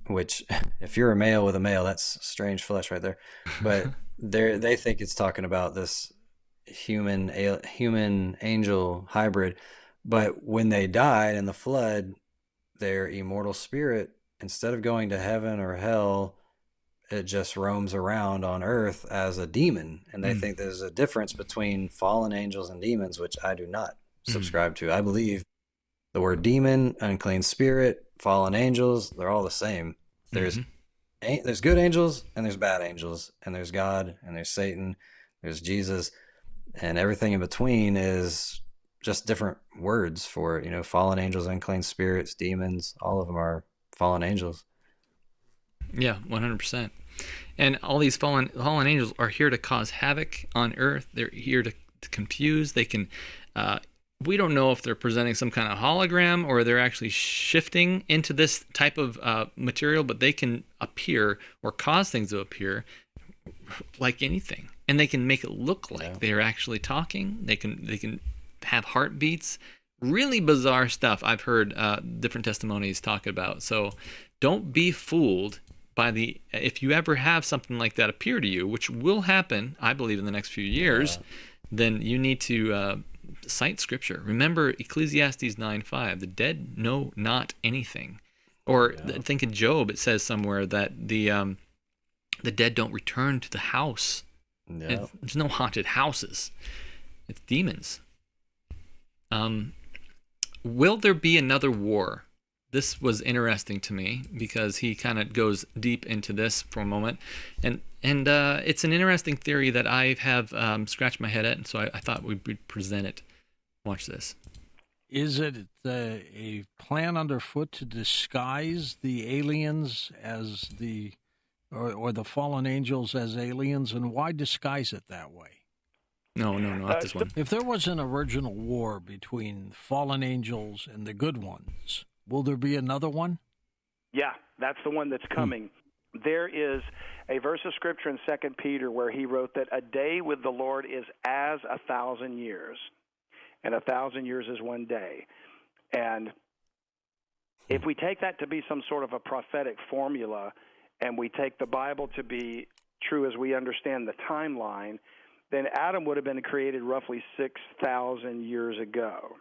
which if you're a male with a male, that's strange flesh right there. But they think it's talking about this human angel hybrid. But when they died in the flood, their immortal spirit, instead of going to heaven or hell, it just roams around on earth as a demon. And they think there's a difference between fallen angels and demons, which I do not subscribe to. I believe the word demon, unclean spirit, fallen angels, they're all the same. There's good angels and there's bad angels, and there's God and there's Satan, there's Jesus, and everything in between is just different words for, fallen angels, unclean spirits, demons. All of them are fallen angels. Yeah, 100%. And all these fallen angels are here to cause havoc on earth. They're here to confuse. They can we don't know if they're presenting some kind of hologram or they're actually shifting into this type of material, but they can appear or cause things to appear like anything. And they can make it look like they're actually talking. They can have heartbeats. Really bizarre stuff I've heard different testimonies talk about. So don't be fooled by if you ever have something like that appear to you, which will happen, I believe, in the next few years, then you need to cite scripture. Remember Ecclesiastes 9:5, the dead know not anything. Or think in Job, it says somewhere that the dead don't return to the house. There's no haunted houses. It's demons. Will there be another war? This was interesting to me because he kind of goes deep into this for a moment, and it's an interesting theory that I have scratched my head at, and so I thought we'd present it. Watch this. Is it a plan underfoot to disguise the aliens as or the fallen angels as aliens, and why disguise it that way? No, not this one. If there was an original war between fallen angels and the good ones, Will there be another one? Yeah, that's the one that's coming. There is a verse of Scripture in 2 Peter where he wrote that a day with the Lord is as 1,000 years, and 1,000 years is one day. And if we take that to be some sort of a prophetic formula, and we take the Bible to be true as we understand the timeline, then Adam would have been created roughly 6,000 years ago.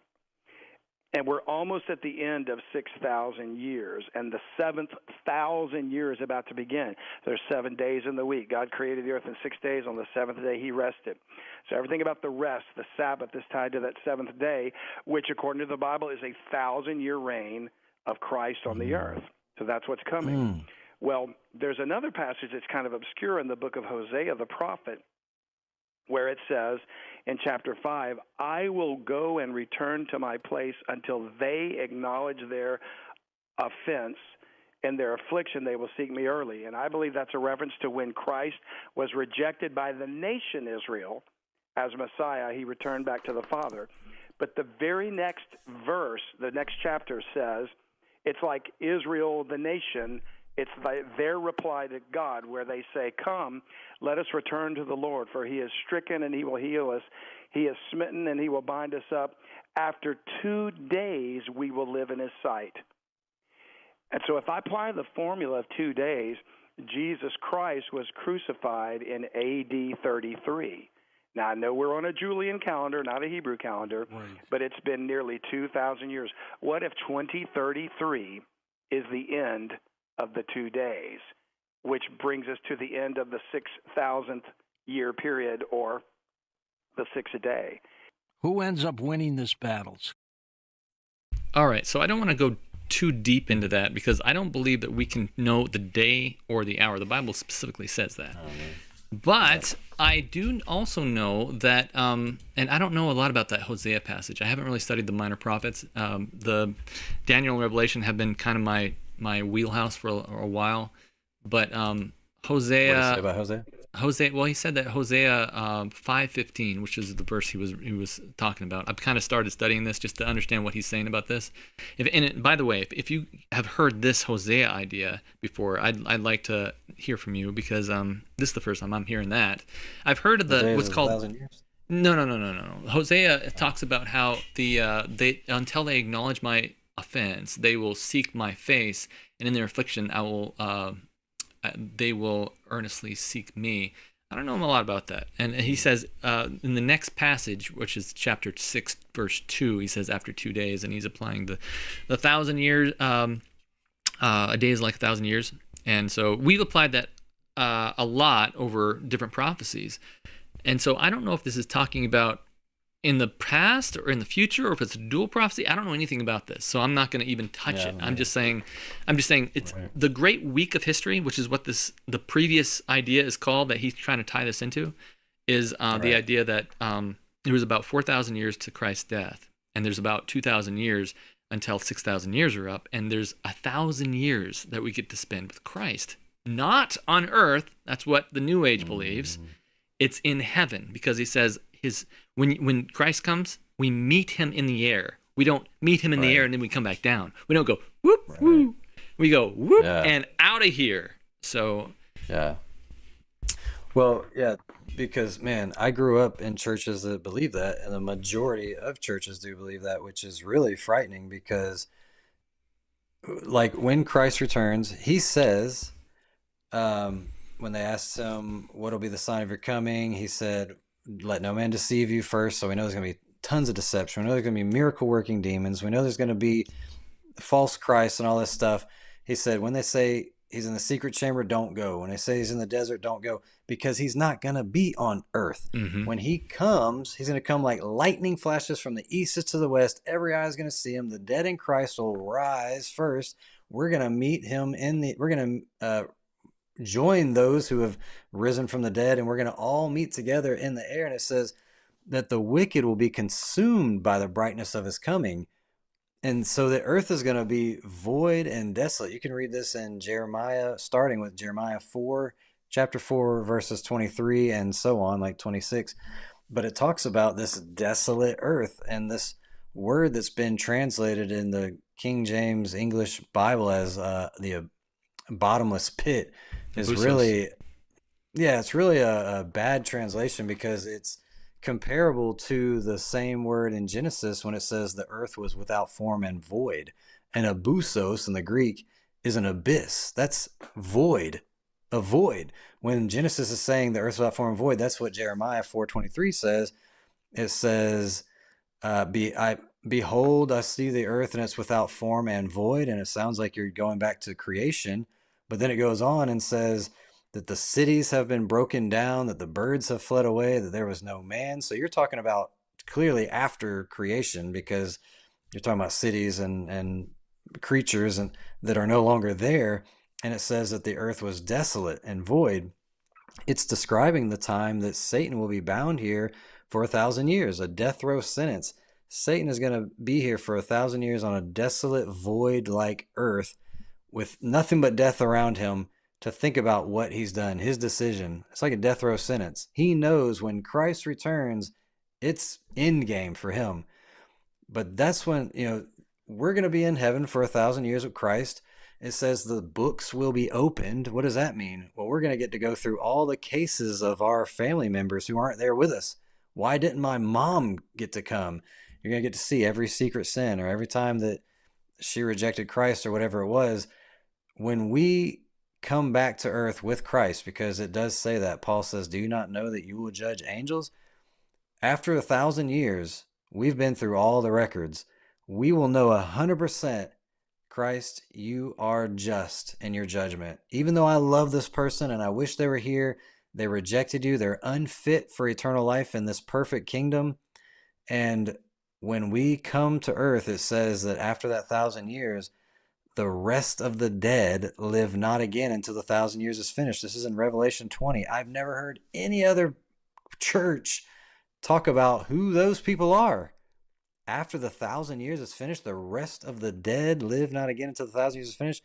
And we're almost at the end of 6,000 years, and the 7,000 year is about to begin. There's 7 days in the week. God created the earth in 6 days. On the seventh day, he rested. So everything about the rest, the Sabbath, is tied to that seventh day, which, according to the Bible, is a 1,000-year reign of Christ on the earth. So that's what's coming. Well, there's another passage that's kind of obscure in the book of Hosea the prophet, where it says in chapter 5, I will go and return to my place until they acknowledge their offense and their affliction, they will seek me early. And I believe that's a reference to when Christ was rejected by the nation Israel as Messiah. He returned back to the Father. But the very next verse, the next chapter says, it's like Israel, the nation, it's their reply to God, where they say, come, let us return to the Lord, for he is stricken and he will heal us. He is smitten and he will bind us up. After 2 days, we will live in his sight. And so if I apply the formula of 2 days, Jesus Christ was crucified in AD 33. Now, I know we're on a Julian calendar, not a Hebrew calendar, but it's been nearly 2,000 years. What if 2033 is the end of the 2 days, which brings us to the end of the 6,000th year period, or the 6 a day? Who ends up winning this battle? All right, so I don't want to go too deep into that because I don't believe that we can know the day or the hour. The Bible specifically says that. But I do also know that, and I don't know a lot about that Hosea passage. I haven't really studied the minor prophets. The Daniel and Revelation have been kind of my wheelhouse for a while, but Hosea. What did he say about Hosea? Hosea. Well, he said that Hosea 5:15, which is the verse he was talking about. I've kind of started studying this just to understand what he's saying about this. By the way, if you have heard this Hosea idea before, I'd like to hear from you because this is the first time I'm hearing that. I've heard of what's called 1,000 years. No. Hosea talks about how they until they acknowledge my offense, they will seek my face, and in their affliction, they will earnestly seek me. I don't know a lot about that. And he says in the next passage, which is chapter 6, verse 2, he says after 2 days, and he's applying the 1,000 years. A day is like 1,000 years, and so we've applied that a lot over different prophecies. And so I don't know if this is talking about in the past or in the future, or if it's a dual prophecy. I don't know anything about this, so I'm not going to even touch it. I'm just saying it's the great week of history, which is what the previous idea is called, that he's trying to tie this into, is the idea that it was about 4,000 years to Christ's death, and there's about 2,000 years until 6,000 years are up, and there's 1,000 years that we get to spend with Christ, not on earth. That's what the New Age believes. It's in heaven, because he says when Christ comes, we meet him in the air. We don't meet him in the air and then we come back down. We don't go whoop whoop. We go whoop and out of here. So well, because man, I grew up in churches that believe that, and the majority of churches do believe that, which is really frightening because, like, when Christ returns, he says, when they asked him what'll be the sign of your coming, he said, let no man deceive you first. So we know there's going to be tons of deception. We know there's going to be miracle working demons. We know there's going to be false Christ and all this stuff. He said, when they say he's in the secret chamber, don't go. When they say he's in the desert, don't go, because he's not going to be on earth. When he comes, he's going to come like lightning flashes from the east to the west. Every eye is going to see him. The dead in Christ will rise first. We're going to meet him we're going to join those who have risen from the dead, and we're going to all meet together in the air. And it says that the wicked will be consumed by the brightness of his coming. And so the earth is going to be void and desolate. You can read this in Jeremiah, starting with Jeremiah 4, chapter 4, verses 23 and so on, like 26. But it talks about this desolate earth, and this word that's been translated in the King James English Bible as the bottomless pit is Abusos. really, yeah, it's really a bad translation because it's comparable to the same word in Genesis when it says the earth was without form and void. And abusos in the Greek is an abyss. That's void, a void. When Genesis is saying the earth without form and void, that's what Jeremiah 4:23 says. It says, behold, I see the earth and it's without form and void. And it sounds like you're going back to creation. But then it goes on and says that the cities have been broken down, that the birds have fled away, that there was no man. So you're talking about clearly after creation, because you're talking about cities and creatures and that are no longer there. And it says that the earth was desolate and void. It's describing the time that Satan will be bound here for 1,000 years, a death row sentence. Satan is going to be here for 1,000 years on a desolate, void-like earth with nothing but death around him to think about what he's done, his decision. It's like a death row sentence. He knows when Christ returns, it's end game for him. But that's when, we're going to be in heaven for 1,000 years with Christ. It says the books will be opened. What does that mean? Well, we're going to get to go through all the cases of our family members who aren't there with us. Why didn't my mom get to come? You're going to get to see every secret sin or every time that she rejected Christ or whatever it was. When we come back to earth with Christ, because it does say that, Paul says, do you not know that you will judge angels? After 1,000 years, we've been through all the records. We will know 100%, Christ, you are just in your judgment. Even though I love this person and I wish they were here, they rejected you. They're unfit for eternal life in this perfect kingdom. And when we come to earth, it says that after that 1,000 years, the rest of the dead live not again until the 1,000 years is finished. This is in Revelation 20. I've never heard any other church talk about who those people are. After the 1,000 years is finished, the rest of the dead live not again until the 1,000 years is finished.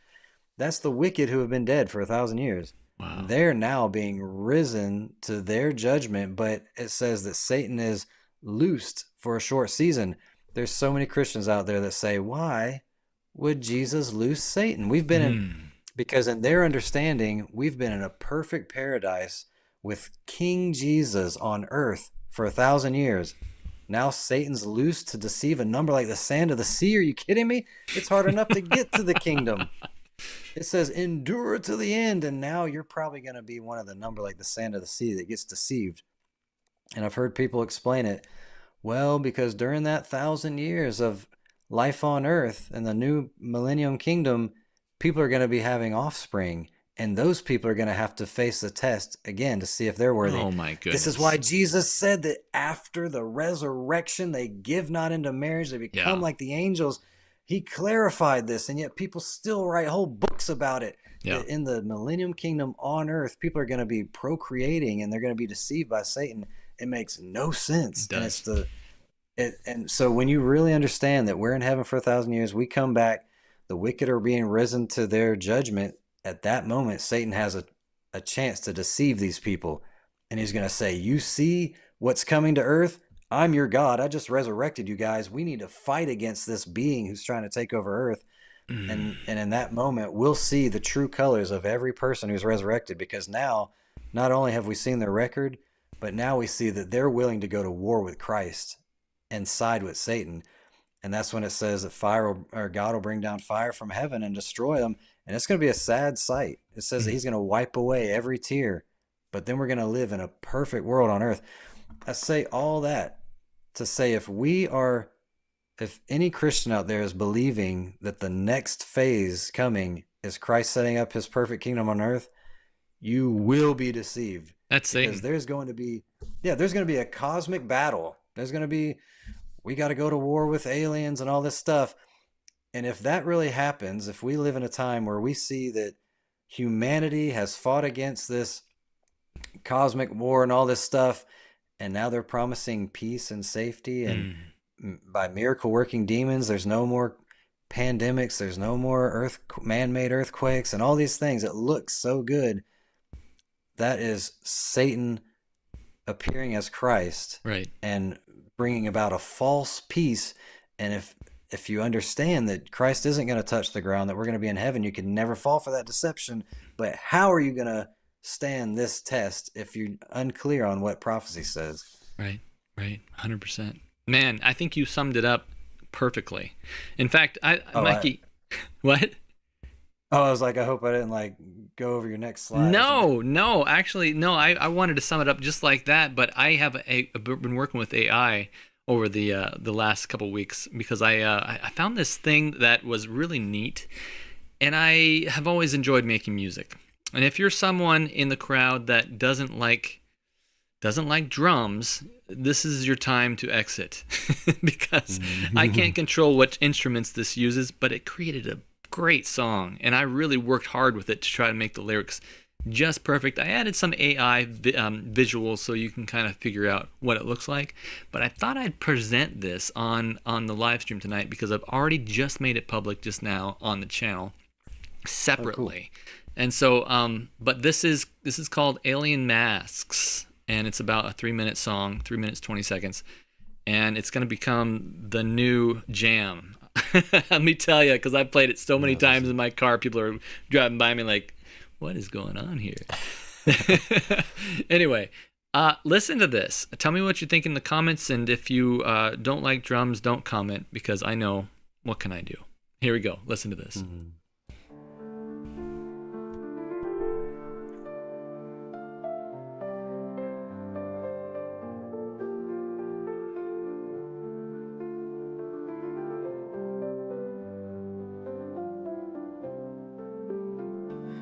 That's the wicked who have been dead for 1,000 years. Wow. They're now being risen to their judgment, but it says that Satan is loosed for a short season. There's so many Christians out there that say, why would Jesus loose Satan? We've been in, because in their understanding, we've been in a perfect paradise with King Jesus on earth for 1,000 years. Now Satan's loose to deceive a number like the sand of the sea. Are you kidding me? It's hard enough to get to the kingdom. It says endure to the end, and now you're probably going to be one of the number like the sand of the sea that gets deceived. And I've heard people explain it, well, because during that 1,000 years of life on earth and the new millennium kingdom, people are going to be having offspring, and those people are going to have to face the test again to see if they're worthy. Oh my goodness. This is why Jesus said that after the resurrection, they give not into marriage, they become like the angels. He clarified this, and yet people still write whole books about it. Yeah. In the millennium kingdom on earth, people are going to be procreating and they're going to be deceived by Satan. It makes no sense. And it's and so when you really understand that we're in heaven for 1,000 years, we come back, the wicked are being risen to their judgment. At that moment, Satan has a chance to deceive these people. And he's going to say, you see what's coming to earth? I'm your God. I just resurrected you guys. We need to fight against this being who's trying to take over earth. And in that moment, we'll see the true colors of every person who's resurrected, because now not only have we seen their record, but now we see that they're willing to go to war with Christ and side with Satan. And that's when it says that God will bring down fire from heaven and destroy them. And it's going to be a sad sight. It says that he's going to wipe away every tear, but then we're going to live in a perfect world on earth. I say all that to say, if any Christian out there is believing that the next phase coming is Christ setting up his perfect kingdom on earth, you will be deceived. That's Satan. Because there's going to be a cosmic battle. We got to go to war with aliens and all this stuff. And if that really happens, if we live in a time where we see that humanity has fought against this cosmic war and all this stuff, and now they're promising peace and safety, and by miracle working demons, there's no more pandemics, there's no more man-made earthquakes and all these things. It looks so good. That is Satan appearing as Christ, right, and bringing about a false peace. And if you understand that Christ isn't going to touch the ground, that we're going to be in heaven, you can never fall for that deception. But how are you going to stand this test if you're unclear on what prophecy says? Right, 100%. Man, I think you summed it up perfectly. In fact, Mikey, what? Oh, I was like, I hope I didn't like go over your next slide. No, actually, no. I wanted to sum it up just like that, but I have been working with AI over the last couple of weeks because I found this thing that was really neat, and I have always enjoyed making music. And if you're someone in the crowd that doesn't like drums, this is your time to exit because I can't control what instruments this uses, but it created a great song, and I really worked hard with it to try to make the lyrics just perfect. I added some AI visuals so you can kind of figure out what it looks like, but I thought I'd present this on the live stream tonight because I've already just made it public just now on the channel separately. Oh, cool. And so but this is called Alien Masks, and it's about a 3-minute song, 3 minutes 20 seconds, and it's going to become the new jam. Let me tell you, because I've played it so many times in my car. People are driving by me like, what is going on here? Anyway, listen to this. Tell me what you think in the comments, and if you don't like drums, don't comment, because I know what can I do. Here we go. Listen to this.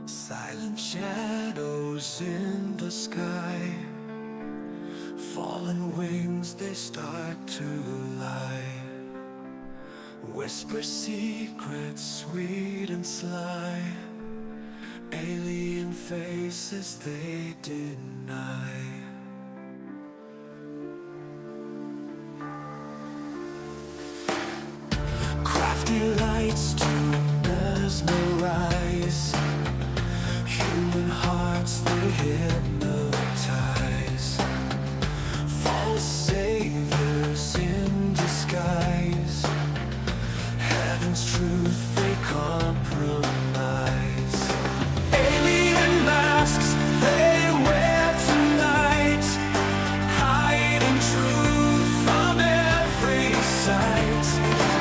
Silent shadows in the sky, fallen wings, they start to lie. Whisper secrets sweet and sly, alien faces they deny. Crafty lights to mesmerize, human hearts they hypnotize. False saviors in disguise, heaven's truth they compromise. Alien masks they wear tonight, hiding truth from every sight.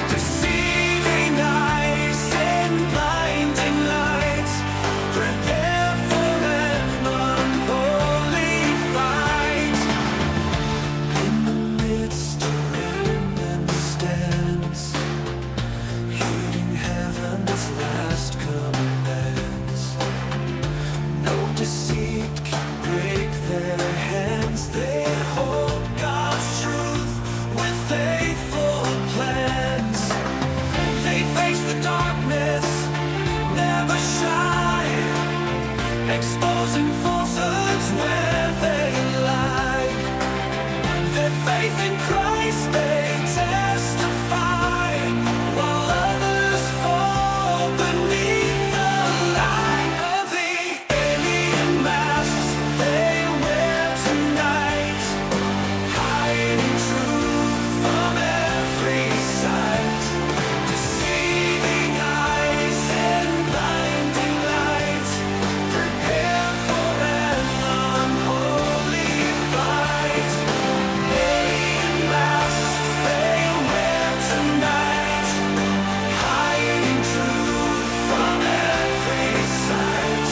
Deceiving eyes in blinding light, prepare for an unholy fight. In the midst a remnant stands, heeding heaven's last commands. No deceit can break their hands, they hold God's truth with faithful plans. They face the darkness, never shy, exposing falsehoods where they lie. Their faith in Christ they testify, while others fall beneath the light of the alien masks they wear tonight, hiding truth from every sight. Deceiving eyes and blinding light, prepare for an unholy fight. Alien masks they wear tonight, hiding truth from every sight.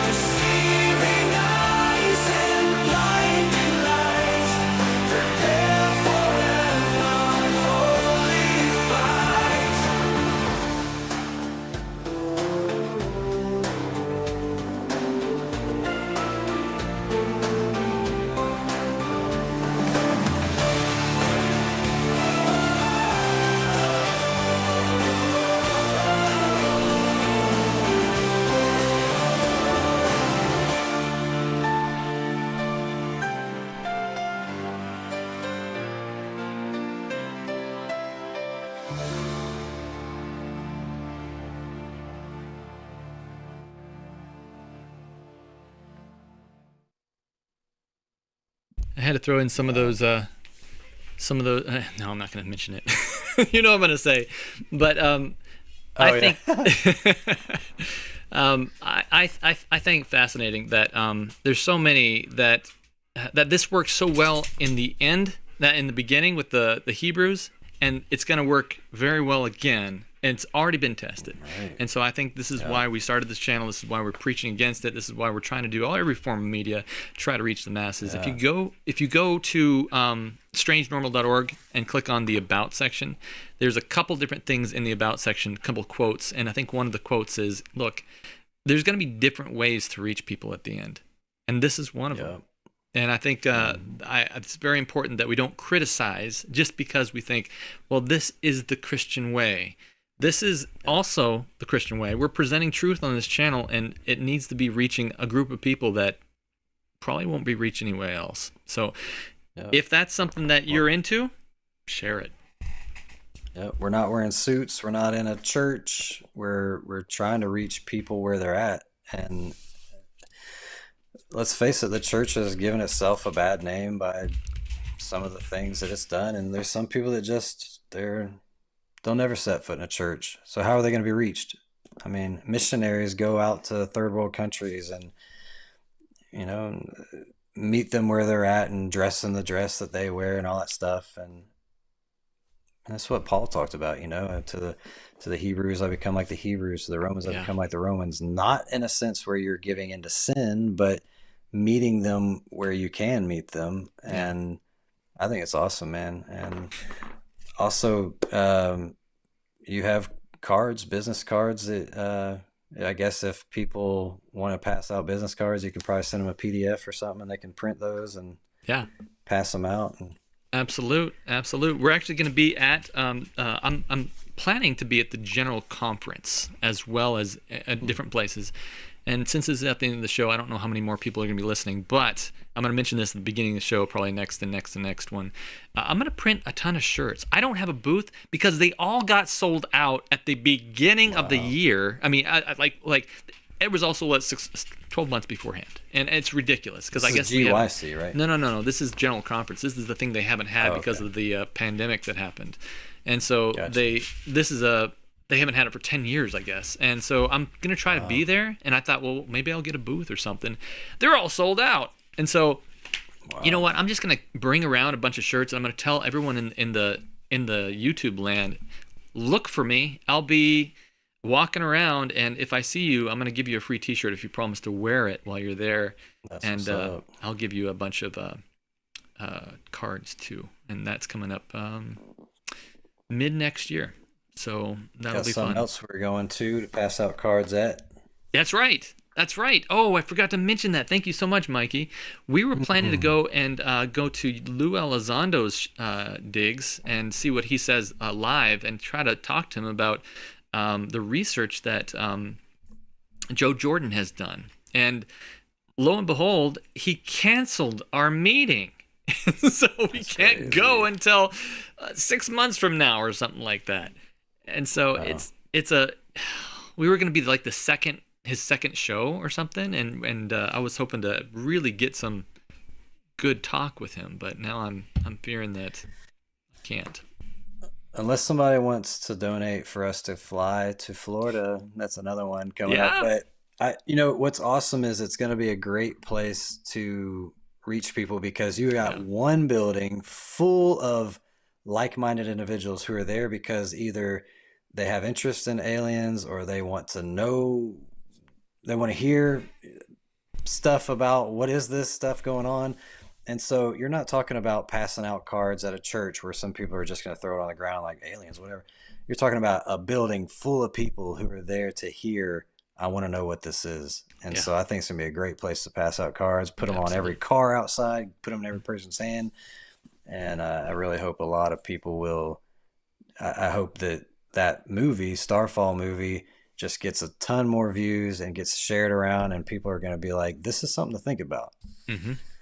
Deceiving eyes and blinding light, prepare for an unholy fight. I had to throw in some of those some of those. No, I'm not going to mention it. You know what I'm going to say, but I think I think fascinating that there's so many that this works so well in the end, that in the beginning with the Hebrews, and it's going to work very well again. And it's already been tested. Right. And so I think this is why we started this channel. This is why we're preaching against it. This is why we're trying to do every form of media, try to reach the masses. Yeah. If you go to strangenormal.org and click on the About section, there's a couple different things in the About section, a couple quotes. And I think one of the quotes is, look, there's going to be different ways to reach people at the end. And this is one of them. And I think it's very important that we don't criticize just because we think, well, this is the Christian way. This is also the Christian way. We're presenting truth on this channel, and it needs to be reaching a group of people that probably won't be reached anywhere else. So if that's something that you're into, share it. Yeah, we're not wearing suits. We're not in a church. We're trying to reach people where they're at. And let's face it, the church has given itself a bad name by some of the things that it's done. And there's some people that just, they'll never set foot in a church. So how are they going to be reached? I mean, missionaries go out to third world countries and, you know, meet them where they're at and dress in the dress that they wear and all that stuff. And that's what Paul talked about, you know, to the Hebrews, I become like the Hebrews. To the Romans, I become like the Romans. Not in a sense where you're giving into sin, but meeting them where you can meet them. And I think it's awesome, man. And also, you have cards, business cards that I guess if people want to pass out business cards, you can probably send them a PDF or something, and they can print those and pass them out. Absolute. We're actually going to be at. I'm planning to be at the General Conference as well as at different places. And since this is at the end of the show, I don't know how many more people are going to be listening, but I'm going to mention this at the beginning of the show, probably next one. I'm going to print a ton of shirts. I don't have a booth because they all got sold out at the beginning of the year. I mean, I like it was also 12 months beforehand, and it's ridiculous because I guess GYC, right? No. This is General Conference. This is the thing they haven't had because of the pandemic that happened, and so they haven't had it for 10 years, I guess. And so I'm going to try to be there. And I thought, well, maybe I'll get a booth or something. They're all sold out. And so, you know what? I'm just going to bring around a bunch of shirts. And I'm going to tell everyone in the YouTube land, look for me. I'll be walking around. And if I see you, I'm going to give you a free T-shirt if you promise to wear it while you're there. And I'll give you a bunch of cards, too. And that's coming up mid next year. So that'll be fun. Something else we're going to pass out cards at. That's right. Oh, I forgot to mention that. Thank you so much, Mikey. We were planning to go and go to Lou Elizondo's digs and see what he says live and try to talk to him about the research that Joe Jordan has done. And lo and behold, he canceled our meeting. So we can't go until 6 months from now or something like that. And so we were going to be like his second show or something, and I was hoping to really get some good talk with him, but now I'm fearing that I can't. Unless somebody wants to donate for us to fly to Florida, that's another one coming up. But what's awesome is it's going to be a great place to reach people because you got one building full of like-minded individuals who are there because either they have interest in aliens or they want to know, they want to hear stuff about what is this stuff going on. And so you're not talking about passing out cards at a church where some people are just going to throw it on the ground like aliens, whatever. You're talking about a building full of people who are there to hear, I want to know what this is. And so I think it's going to be a great place to pass out cards, put them on every car outside, put them in every person's hand. And I really hope a lot of people will. I hope that movie, Starfall movie, just gets a ton more views and gets shared around, and people are going to be like, this is something to think about.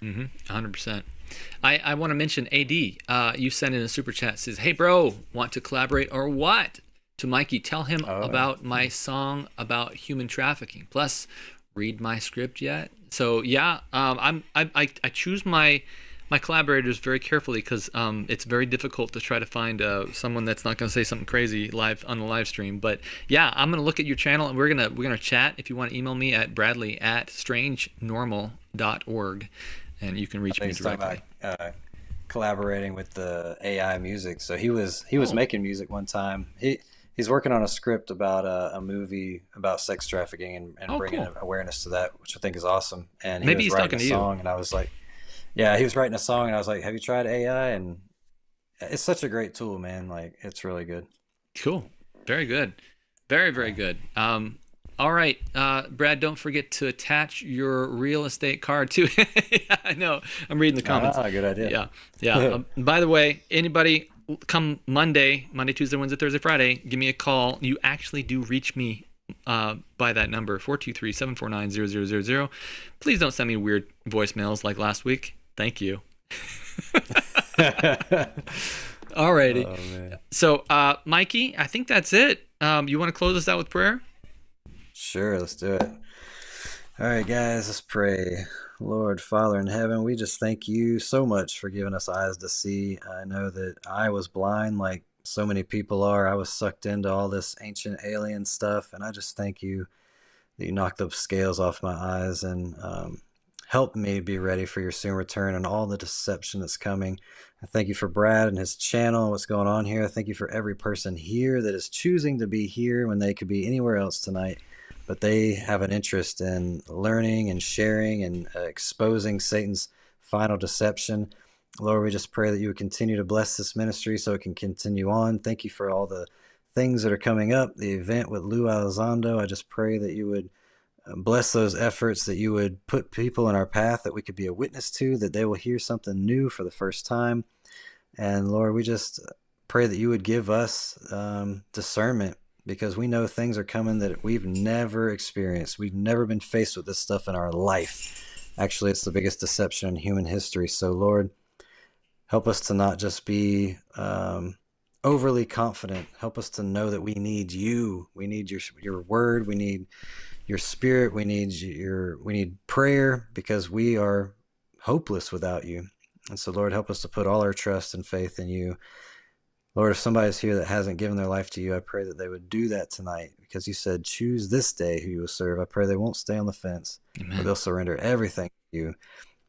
100%. I want to mention AD. You sent in a super chat, says, hey, bro, want to collaborate or what? To Mikey, tell him about my song about human trafficking. Plus, read my script yet? So, I choose my my collaborators very carefully because it's very difficult to try to find someone that's not going to say something crazy live on the live stream. But yeah, I'm going to look at your channel and we're gonna chat. If you want to email me at bradley@strangenormal.org, and you can reach me directly. Collaborating with the AI music. So he was making music one time. He's working on a script about a movie about sex trafficking and bringing awareness to that, which I think is awesome. And maybe he was writing a song, and I was like, yeah, he was writing a song, and I was like, have you tried AI? And it's such a great tool, man. Like, it's really good. Cool. Very good. Very, very good. All right, Brad, don't forget to attach your real estate card too. Yeah, I know. I'm reading the comments. Good idea. Yeah. By the way, anybody come Monday, Tuesday, Wednesday, Thursday, Friday, give me a call. You actually do reach me by that number, 423-749-0000. Please don't send me weird voicemails like last week. Thank you. Alrighty. Oh, man. So, Mikey, I think that's it. You want to close us out with prayer? Sure, let's do it. All right, guys, let's pray. Lord, Father in heaven, we just thank you so much for giving us eyes to see. I know that I was blind like so many people are. I was sucked into all this ancient alien stuff, and I just thank you that you knocked the scales off my eyes and helped me be ready for your soon return and all the deception that's coming. I thank you for Brad and his channel, what's going on here. I thank you for every person here that is choosing to be here when they could be anywhere else tonight. But they have an interest in learning and sharing and exposing Satan's final deception. Lord, we just pray that you would continue to bless this ministry so it can continue on. Thank you for all the things that are coming up, the event with Lou Elizondo. I just pray that you would bless those efforts, that you would put people in our path that we could be a witness to, that they will hear something new for the first time. And Lord, we just pray that you would give us discernment, because we know things are coming that we've never experienced. We've never been faced with this stuff in our life. Actually, it's the biggest deception in human history. So, Lord, help us to not just be overly confident. Help us to know that we need you. We need your word. We need your spirit. We need prayer, because we are hopeless without you. And so, Lord, help us to put all our trust and faith in you. Lord, if somebody's here that hasn't given their life to you, I pray that they would do that tonight, because you said, choose this day who you will serve. I pray they won't stay on the fence, but they'll surrender everything to you.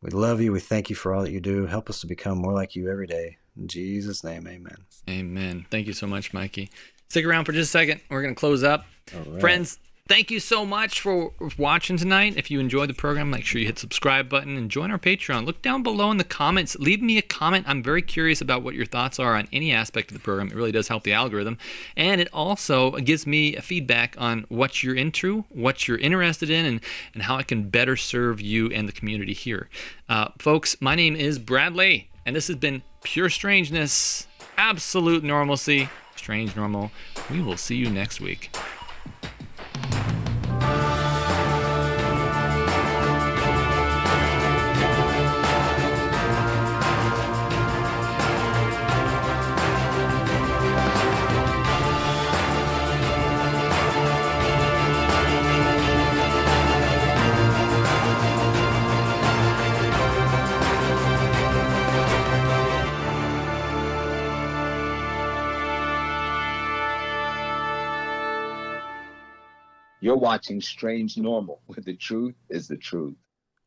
We love you. We thank you for all that you do. Help us to become more like you every day. In Jesus' name, amen. Amen. Thank you so much, Mikey. Stick around for just a second. We're going to close up. All right. Friends, thank you so much for watching tonight. If you enjoyed the program, make sure you hit the subscribe button and join our Patreon. Look down below in the comments. Leave me a comment. I'm very curious about what your thoughts are on any aspect of the program. It really does help the algorithm. And it also gives me a feedback on what you're into, what you're interested in, and how I can better serve you and the community here. Folks, my name is Bradley, and this has been Pure Strangeness, Absolute Normalcy, Strange Normal. We will see you next week. You're watching Strange Normal, where the truth is the truth.